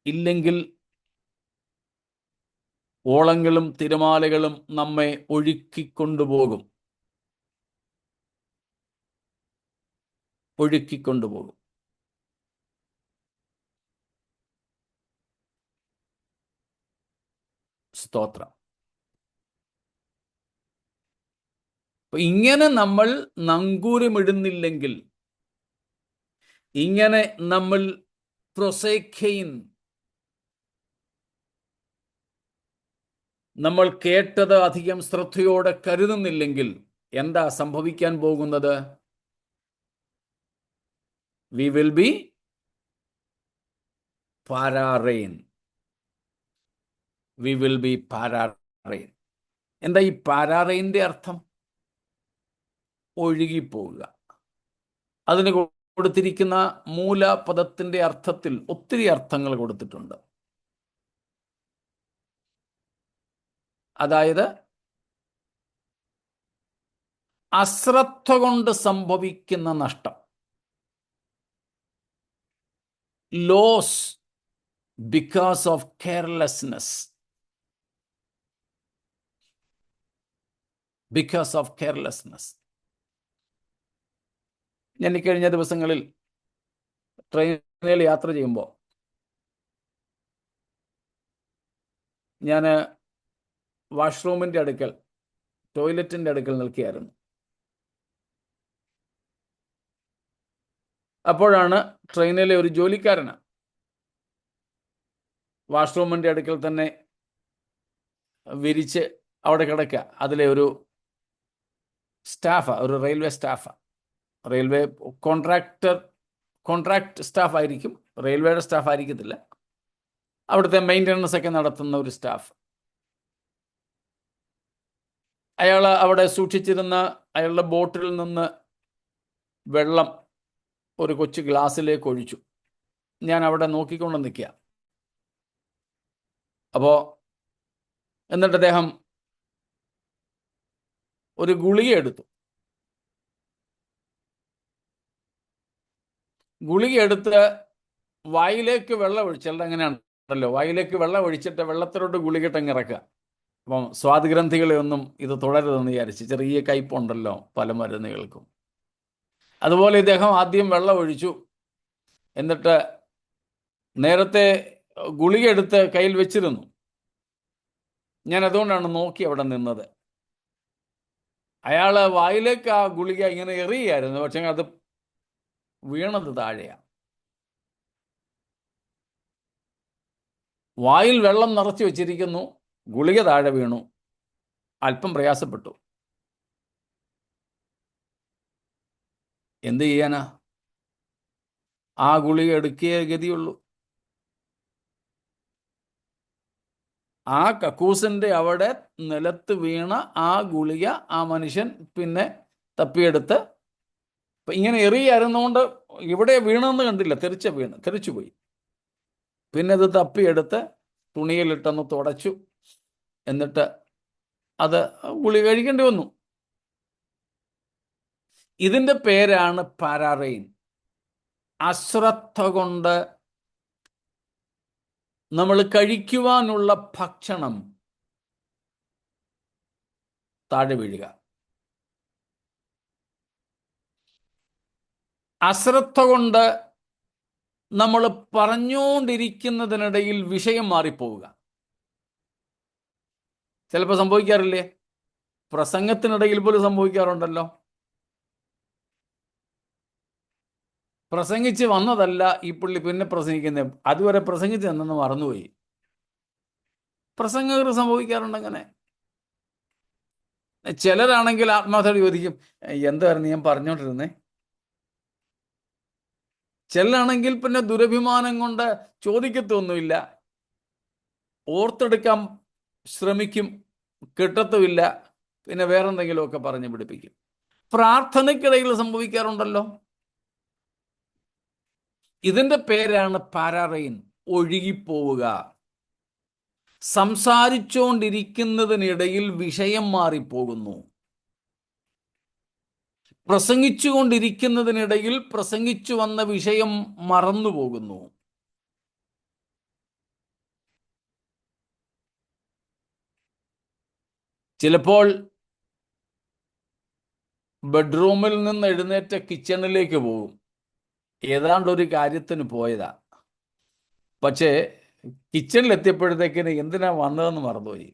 ഇല്ലെങ്കിൽ ഓളങ്ങളും തിരമാലകളും നമ്മെ ഒഴുക്കിക്കൊണ്ടുപോകും. സ്തോത്രം. ഇങ്ങനെ നമ്മൾ നങ്കൂരമിടുന്നില്ലെങ്കിൽ, ഇങ്ങനെ നമ്മൾ പ്രൊസൈഖെയിൻ, നമ്മൾ കേട്ടത് അധികം ശ്രദ്ധയോടെ കരുതുന്നില്ലെങ്കിൽ എന്താ സംഭവിക്കാൻ പോകുന്നത്? വി വിൽ ബി പാരാറെയിൻ. വി വിൽ ബി പാരാറെയിൻ. എന്താ ഈ പാരാറെയിൻ്റെ അർത്ഥം? ഒഴുകിപ്പോവുക. അതിന് കൊടുത്തിരിക്കുന്ന മൂലപദത്തിൻ്റെ അർത്ഥത്തിൽ ഒത്തിരി അർത്ഥങ്ങൾ കൊടുത്തിട്ടുണ്ട്. അതായത് അശ്രദ്ധ കൊണ്ട് സംഭവിക്കുന്ന നഷ്ടം, ലോസ് ബിക്കോസ് ഓഫ് കെയർലെസ്നെസ്. ഞാൻ ഈ കഴിഞ്ഞ ദിവസങ്ങളിൽ ട്രെയിനിൽ യാത്ര ചെയ്യുമ്പോൾ ഞാൻ വാഷ്റൂമിൻ്റെ അടുക്കൽ, ടോയ്ലറ്റിൻ്റെ അടുക്കൽ നിൽക്കുകയായിരുന്നു. അപ്പോഴാണ് ട്രെയിനിലെ ഒരു ജോലിക്കാരന് വാഷ്റൂമിൻ്റെ അടുക്കൽ തന്നെ വിരിച്ച് അവിടെ കിടക്കുക. അതിലെ ഒരു സ്റ്റാഫ്, ഒരു railway staff, railway contract staff ആയിരിക്കും, റെയിൽവേയുടെ സ്റ്റാഫ് ആയിരിക്കത്തില്ല, അവിടുത്തെ മെയിൻ്റനൻസ് ഒക്കെ നടത്തുന്ന ഒരു സ്റ്റാഫ്. അയാൾ അവിടെ സൂക്ഷിച്ചിരുന്ന അയാളുടെ ബോട്ടിൽ നിന്ന് വെള്ളം ഒരു കൊച്ചു ഗ്ലാസ്സിലേക്ക് ഒഴിച്ചു. ഞാൻ അവിടെ നോക്കിക്കൊണ്ട് നിൽക്കുക. അപ്പോൾ എന്നിട്ട് അദ്ദേഹം ഒരു ഗുളിക എടുത്തു. ഗുളിക എടുത്ത് വായിലേക്ക് വെള്ളം ഒഴിച്ചാൽ അങ്ങനെയാണല്ലോ, വായിലേക്ക് വെള്ളം ഒഴിച്ചിട്ട് വെള്ളത്തിലോട്ട് ഗുളികട്ടങ്ങ് ഇറക്കുക. അപ്പം സ്വാദുഗ്രന്ഥികളെ ഒന്നും ഇത് തുടരുതെന്ന് വിചാരിച്ച്, ചെറിയ കയ്പുണ്ടല്ലോ പല മരുന്നുകൾക്കും. അതുപോലെ ഇദ്ദേഹം ആദ്യം വെള്ളം ഒഴിച്ചു, എന്നിട്ട് നേരത്തെ ഗുളിക എടുത്ത് കയ്യിൽ വെച്ചിരുന്നു. ഞാൻ അതുകൊണ്ടാണ് നോക്കി അവിടെ നിന്നത്. അയാൾ വായിലേക്ക് ആ ഗുളിക ഇങ്ങനെ എറിയായിരുന്നു, പക്ഷെ അത് വീണത് താഴെയാണ്. വായിൽ വെള്ളം നിറച്ചു വെച്ചിരിക്കുന്നു, ഗുളിക താഴെ വീണു. അല്പം പ്രയാസപ്പെട്ടു. എന്ത് ചെയ്യാനാ? ആ ഗുളിക എടുക്കേ ഗതിയുള്ളൂ. ആ കക്കൂസിന്റെ അവിടെ നിലത്ത് വീണ ആ ഗുളിക ആ മനുഷ്യൻ പിന്നെ തപ്പിയെടുത്ത്, ഇങ്ങനെ എറിയായിരുന്നുകൊണ്ട് ഇവിടെ വീണെന്ന് കണ്ടില്ല, തെറിച്ചുപോയി. പിന്നെ ഇത് തപ്പിയെടുത്ത് തുണിയിലിട്ടൊന്ന് തുടച്ചു, എന്നിട്ട് അത് ഗുളിക കഴിക്കേണ്ടി വന്നു. ഇതിന്റെ പേരാണ് പാരാറെയിൻ. അശ്രദ്ധ കൊണ്ട് നമ്മൾ കഴിക്കുവാനുള്ള ഭക്ഷണം താഴെ വീഴുക. അശ്രദ്ധ കൊണ്ട് നമ്മൾ പറഞ്ഞുകൊണ്ടിരിക്കുന്നതിനിടയിൽ വിഷയം മാറിപ്പോവുക. ചിലപ്പോൾ സംഭവിക്കാറില്ലേ? പ്രസംഗത്തിനിടയിൽ പോലും സംഭവിക്കാറുണ്ടല്ലോ. പ്രസംഗിച്ച് വന്നതല്ല ഈ പുള്ളി പിന്നെ പ്രസംഗിക്കുന്നത്, അതുവരെ പ്രസംഗിച്ച് തന്നെന്ന് മറന്നുപോയി. പ്രസംഗകർ സംഭവിക്കാറുണ്ട് അങ്ങനെ. ചിലരാണെങ്കിൽ ആത്മാർത്ഥയോട് ചോദിക്കും, എന്തായിരുന്നു ഞാൻ പറഞ്ഞോണ്ടിരുന്നേ? ചിലരാണെങ്കിൽ പിന്നെ ദുരഭിമാനം കൊണ്ട് ചോദിക്കത്തൊന്നുമില്ല, ഓർത്തെടുക്കാൻ ശ്രമിക്കും, കിട്ടത്തുമില്ല, പിന്നെ വേറെന്തെങ്കിലുമൊക്കെ പറഞ്ഞ് പിടിപ്പിക്കും. പ്രാർത്ഥനയ്ക്കിടയിൽ സംഭവിക്കാറുണ്ടല്ലോ. ഇതിന്റെ പേരാണ് പാരാറെയിൻ, ഒഴുകിപ്പോവുക. സംസാരിച്ചുകൊണ്ടിരിക്കുന്നതിനിടയിൽ വിഷയം മാറിപ്പോകുന്നു. പ്രസംഗിച്ചുകൊണ്ടിരിക്കുന്നതിനിടയിൽ പ്രസംഗിച്ചു വന്ന വിഷയം മറന്നുപോകുന്നു. ചിലപ്പോൾ ബെഡ്റൂമിൽ നിന്ന് എഴുന്നേറ്റ് കിച്ചണിലേക്ക് പോകും, ഏതാണ്ട് ഒരു കാര്യത്തിന് പോയതാ, പക്ഷേ കിച്ചണിലെത്തിയപ്പോഴത്തേക്കിന് എന്തിനാ വന്നതെന്ന് മറന്നുപോയി.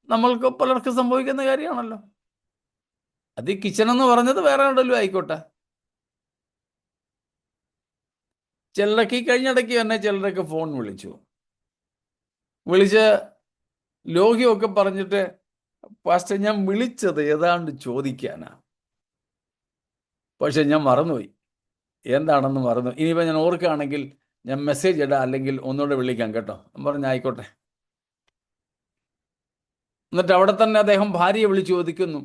നമ്മൾക്ക് പലർക്കും സംഭവിക്കുന്ന കാര്യമാണല്ലോ. അത് ഈ കിച്ചൺ എന്ന് പറഞ്ഞത് വേറെ എവിടെയല്ലോ ആയിക്കോട്ടെ. ചിലരൊക്കെ ഈ കഴിഞ്ഞിടയ്ക്ക് തന്നെ ചിലരൊക്കെ ഫോൺ വിളിച്ച് ലോഹിയൊക്കെ പറഞ്ഞിട്ട്, പാസ്റ്റർ ഞാൻ വിളിച്ചത് ഏതാണ്ട് ചോദിക്കാനാ, പക്ഷെ ഞാൻ മറന്നുപോയി, എന്താണെന്ന് മറന്നു. ഇനിയിപ്പോൾ ഞാൻ ഓർക്കുകയാണെങ്കിൽ ഞാൻ മെസ്സേജ് ഇടാം, അല്ലെങ്കിൽ ഒന്നുകൂടെ വിളിക്കാം കേട്ടോ. പറഞ്ഞ ആയിക്കോട്ടെ. എന്നിട്ട് അവിടെ തന്നെ അദ്ദേഹം ഭാര്യയെ വിളിച്ച് ചോദിക്കുന്നു,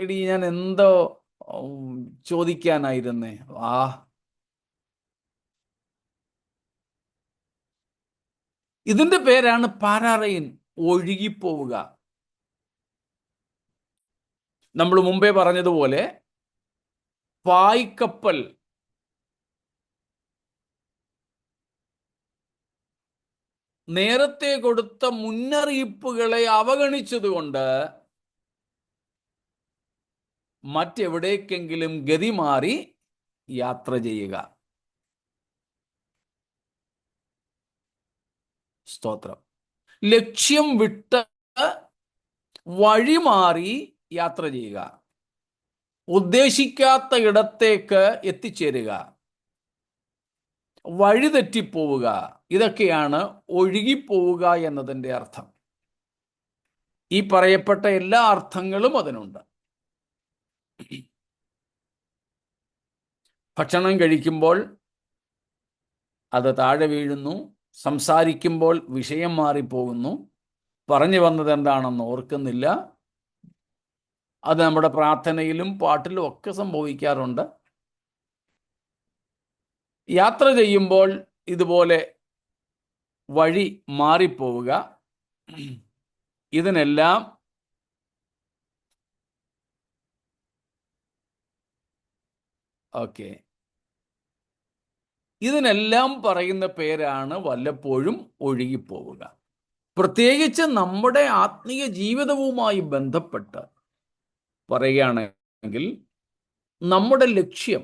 എടി ഞാൻ എന്തോ ചോദിക്കാനായിരുന്നേ. ഇതിന്റെ പേരാണ് പാരാറെയിൻ, ഒഴുകിപ്പോവുക. നമ്മൾ മുമ്പേ പറഞ്ഞതുപോലെ പായ്ക്കപ്പൽ നേരത്തെ കൊടുത്ത മുന്നറിയിപ്പുകളെ അവഗണിച്ചതുകൊണ്ട് മറ്റെവിടേക്കെങ്കിലും ഗതി മാറി യാത്ര ചെയ്യുക. സ്തോത്രം. ലക്ഷ്യം വിട്ട് വഴിമാറി യാത്ര ചെയ്യുക, ഉദ്ദേശിക്കാത്ത ഇടത്തേക്ക് എത്തിച്ചേരുക, വഴിതെറ്റിപ്പോവുക. ഇതൊക്കെയാണ് ഒഴുകിപ്പോവുക എന്നതിൻ്റെ അർത്ഥം. ഈ പറയപ്പെട്ട എല്ലാ അർത്ഥങ്ങളും അതിനുണ്ട്. ഭക്ഷണം കഴിക്കുമ്പോൾ അത് താഴെ വീഴുന്നു, സംസാരിക്കുമ്പോൾ വിഷയം മാറിപ്പോകുന്നു, പറഞ്ഞു വന്നത് എന്താണെന്ന് ഓർക്കുന്നില്ല. അത് നമ്മുടെ പ്രാർത്ഥനയിലും പാട്ടിലും ഒക്കെ സംഭവിക്കാറുണ്ട്. യാത്ര ചെയ്യുമ്പോൾ ഇതുപോലെ വഴി മാറിപ്പോവുക. ഇതിനെല്ലാം ഇതിനെല്ലാം പറയുന്ന പേരാണ് വല്ലപ്പോഴും ഒഴുകിപ്പോവുക. പ്രത്യേകിച്ച് നമ്മുടെ ആത്മീയ ജീവിതവുമായി ബന്ധപ്പെട്ട് പറയുകയാണെങ്കിൽ നമ്മുടെ ലക്ഷ്യം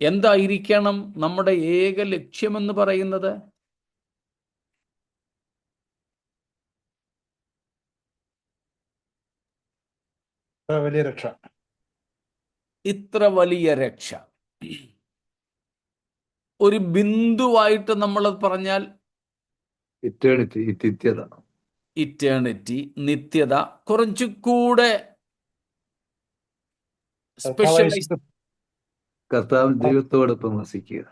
എന്തായിരിക്കണം? നമ്മുടെ ഏക ലക്ഷ്യമെന്ന് പറയുന്നത് വലിയ രക്ഷ. ഇത്ര വലിയ രക്ഷ ഒരു ബിന്ദുവായിട്ട് നമ്മൾ പറഞ്ഞാൽ ഇറ്റേണിറ്റി, നിത്യത, കുറച്ചുകൂടെ സ്പെഷ്യലൈസ്, കർത്താവ് ദൈവത്തോടൊപ്പം വസിക്കുക.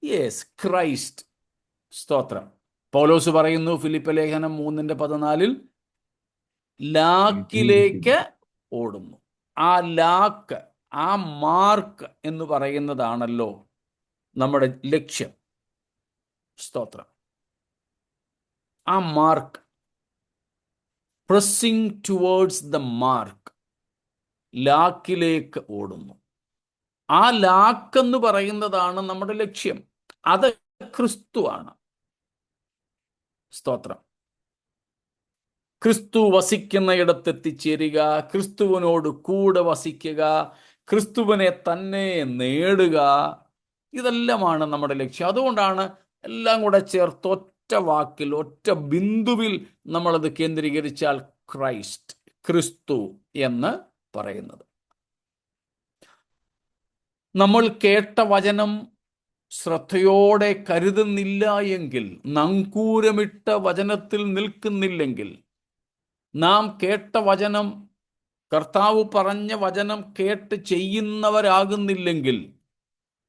Yes, Christ. സ്തോത്രം. പൗലോസ് പറയുന്നു ഫിലിപ്പ് ലേഖനം 3:14 ലാക്കിലേക്ക് ഓടുന്നു. ആ ലാക്ക്, ആ മാർക്ക് എന്ന് പറയുന്നതാണല്ലോ നമ്മുടെ ലക്ഷ്യം. സ്തോത്രം. ആ mark, pressing towards the mark, ലാക്കിലേക്ക് ഓടുന്നു. ആ ലാക്കെന്ന് പറയുന്നതാണ് നമ്മുടെ ലക്ഷ്യം. അത് ക്രിസ്തുവാണ്. സ്തോത്രം. ക്രിസ്തു വസിക്കുന്ന ഇടത്തെത്തിച്ചേരുക, ക്രിസ്തുവിനോട് കൂടെ വസിക്കുക, ക്രിസ്തുവിനെ തന്നെ നേടുക, ഇതെല്ലാമാണ് നമ്മുടെ ലക്ഷ്യം. അതുകൊണ്ടാണ് എല്ലാം കൂടെ ചേർത്ത് ഒറ്റ വാക്കിൽ, ഒറ്റ ബിന്ദുവിൽ നമ്മളത് കേന്ദ്രീകരിച്ചാൽ ക്രൈസ്റ്റ്, ക്രിസ്തു എന്ന് പറയുന്നത്. നമ്മൾ കേട്ട വചനം ശ്രദ്ധയോടെ കരുതുന്നില്ല എങ്കിൽ, നങ്കൂരമിട്ട വചനത്തിൽ നിൽക്കുന്നില്ലെങ്കിൽ, നാം കേട്ട വചനം, കർത്താവ് പറഞ്ഞ വചനം കേട്ട് ചെയ്യുന്നവരാകുന്നില്ലെങ്കിൽ,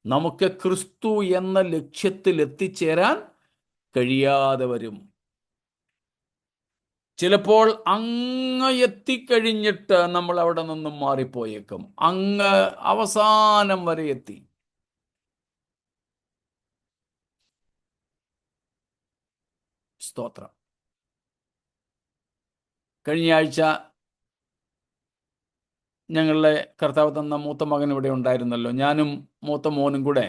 നമുക്ക് ക്രിസ്തു എന്ന ലക്ഷ്യത്തിൽ എത്തിച്ചേരാൻ കഴിയാതെ വരും. ചിലപ്പോൾ അങ്ങ് എത്തിക്കഴിഞ്ഞിട്ട് നമ്മൾ അവിടെ നിന്നും മാറിപ്പോയേക്കും. അങ്ങ് അവസാനം വരെ എത്തി. സ്തോത്രം. കഴിഞ്ഞ ആഴ്ച ഞങ്ങളുടെ കർത്താവ് തന്ന മൂത്ത മകൻ ഇവിടെ ഉണ്ടായിരുന്നല്ലോ. ഞാനും മൂത്ത മോനും കൂടെ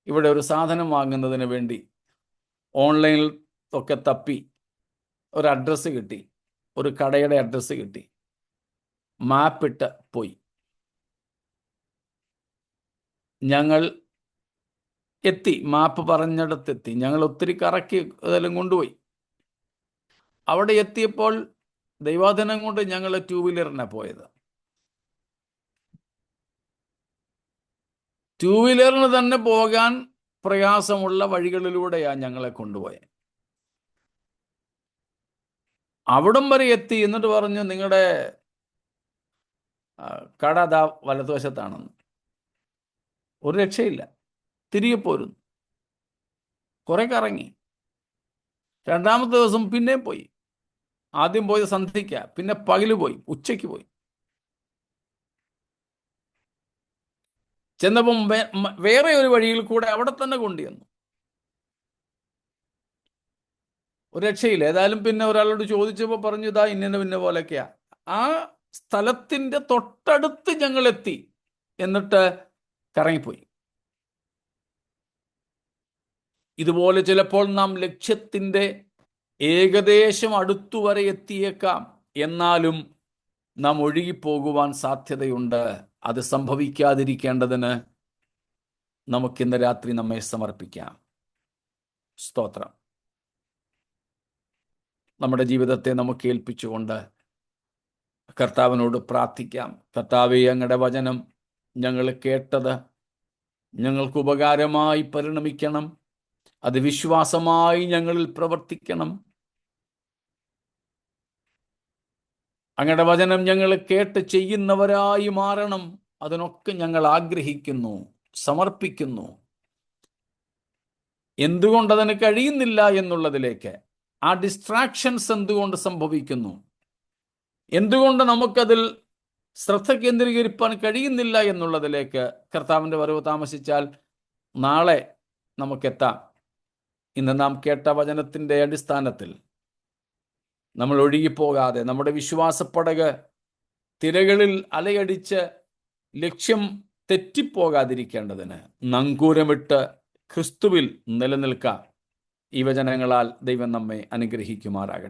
ഇവിടെ ഒരു സാധനം വാങ്ങുന്നതിന് വേണ്ടി ഓൺലൈനിൽ ഒക്കെ തപ്പി ഒരു അഡ്രസ്സ് കിട്ടി, ഒരു കടയുടെ അഡ്രസ്സ് കിട്ടി. മാപ്പിട്ട് പോയി. ഞങ്ങൾ എത്തി, മാപ്പ് പറഞ്ഞിടത്തെത്തി. ഞങ്ങൾ ഒത്തിരി കറക്കി അതെല്ലാം കൊണ്ടുപോയി. അവിടെ എത്തിയപ്പോൾ ദൈവാധീനം കൊണ്ട് ഞങ്ങൾ 2 വീലറിനാണ് പോയത്. 2 വീലറിന് തന്നെ പോകാൻ പ്രയാസമുള്ള വഴികളിലൂടെയാണ് ഞങ്ങളെ കൊണ്ടുപോയത്. അവിടം വരെ എത്തി. എന്നിട്ട് പറഞ്ഞു, നിങ്ങളുടെ കട ദാ വലതുവശത്താണെന്ന്. ഒരു രക്ഷയില്ല. തിരികെ പോരുന്നു. കുറെ കറങ്ങി. 2ാമത്തെ ദിവസം പിന്നെയും പോയി. ആദ്യം പോയത് സന്ധ്യയ്ക്ക, പിന്നെ പകല് പോയി, ഉച്ചയ്ക്ക് പോയി. ചെന്നപ്പം വേറെ ഒരു വഴിയിൽ കൂടെ അവിടെ തന്നെ കൊണ്ടുവന്നു. ഒരു രക്ഷയില്ല. ഏതായാലും പിന്നെ ഒരാളോട് ചോദിച്ചപ്പോൾ പറഞ്ഞു, ഇതാ ഇന്ന പിന്നെ പോലെയൊക്കെയാ. ആ സ്ഥലത്തിൻ്റെ തൊട്ടടുത്ത് ഞങ്ങൾ എത്തി. എന്നിട്ട് കറങ്ങിപ്പോയി. ഇതുപോലെ ചിലപ്പോൾ നാം ലക്ഷ്യത്തിൻ്റെ ഏകദേശം അടുത്തുവരെ എത്തിയേക്കാം. എന്നാലും നാം ഒഴുകിപ്പോകുവാൻ സാധ്യതയുണ്ട്. അത് സംഭവിക്കാതിരിക്കേണ്ടതിന് നമുക്കിന്ന് രാത്രി നമ്മെ സമർപ്പിക്കാം. സ്തോത്രം. നമ്മുടെ ജീവിതത്തെ നമുക്ക് ഏൽപ്പിച്ചുകൊണ്ട് കർത്താവിനോട് പ്രാർത്ഥിക്കാം. കർത്താവേ, അങ്ങയുടെ വചനം ഞങ്ങൾ കേട്ടത് ഞങ്ങൾക്ക് ഉപകാരമായി പരിണമിക്കണം. അത് വിശ്വാസമായി ഞങ്ങളിൽ പ്രവർത്തിക്കണം. അങ്ങയുടെ വചനം ഞങ്ങൾ കേട്ട് ചെയ്യുന്നവരായി മാറണം. അതിനൊക്കെ ഞങ്ങൾ ആഗ്രഹിക്കുന്നു, സമർപ്പിക്കുന്നു. എന്തുകൊണ്ടതിന് കഴിയുന്നില്ല എന്നുള്ളതിലേക്ക്, ആ ഡിസ്ട്രാക്ഷൻസ് എന്തുകൊണ്ട് സംഭവിക്കുന്നു, എന്തുകൊണ്ട് നമുക്കതിൽ ശ്രദ്ധ കേന്ദ്രീകരിക്കാൻ കഴിയുന്നില്ല എന്നുള്ളതിലേക്ക് കർത്താവിൻ്റെ വരവ് താമസിച്ചാൽ നാളെ നമുക്കെത്താം. ഇന്ന് നാം കേട്ട വചനത്തിൻ്റെ അടിസ്ഥാനത്തിൽ നമ്മൾ ഒഴുകിപ്പോകാതെ, നമ്മുടെ വിശ്വാസപ്പടക് തിരകളിൽ അലയടിച്ച് ലക്ഷ്യം തെറ്റിപ്പോകാതിരിക്കേണ്ടതിന് നങ്കൂരമിട്ട് ക്രിസ്തുവിൽ നിലനിൽക്കാം. ഈ വചനങ്ങളാൽ ദൈവം നമ്മെ അനുഗ്രഹിക്കുമാറാകട്ടെ.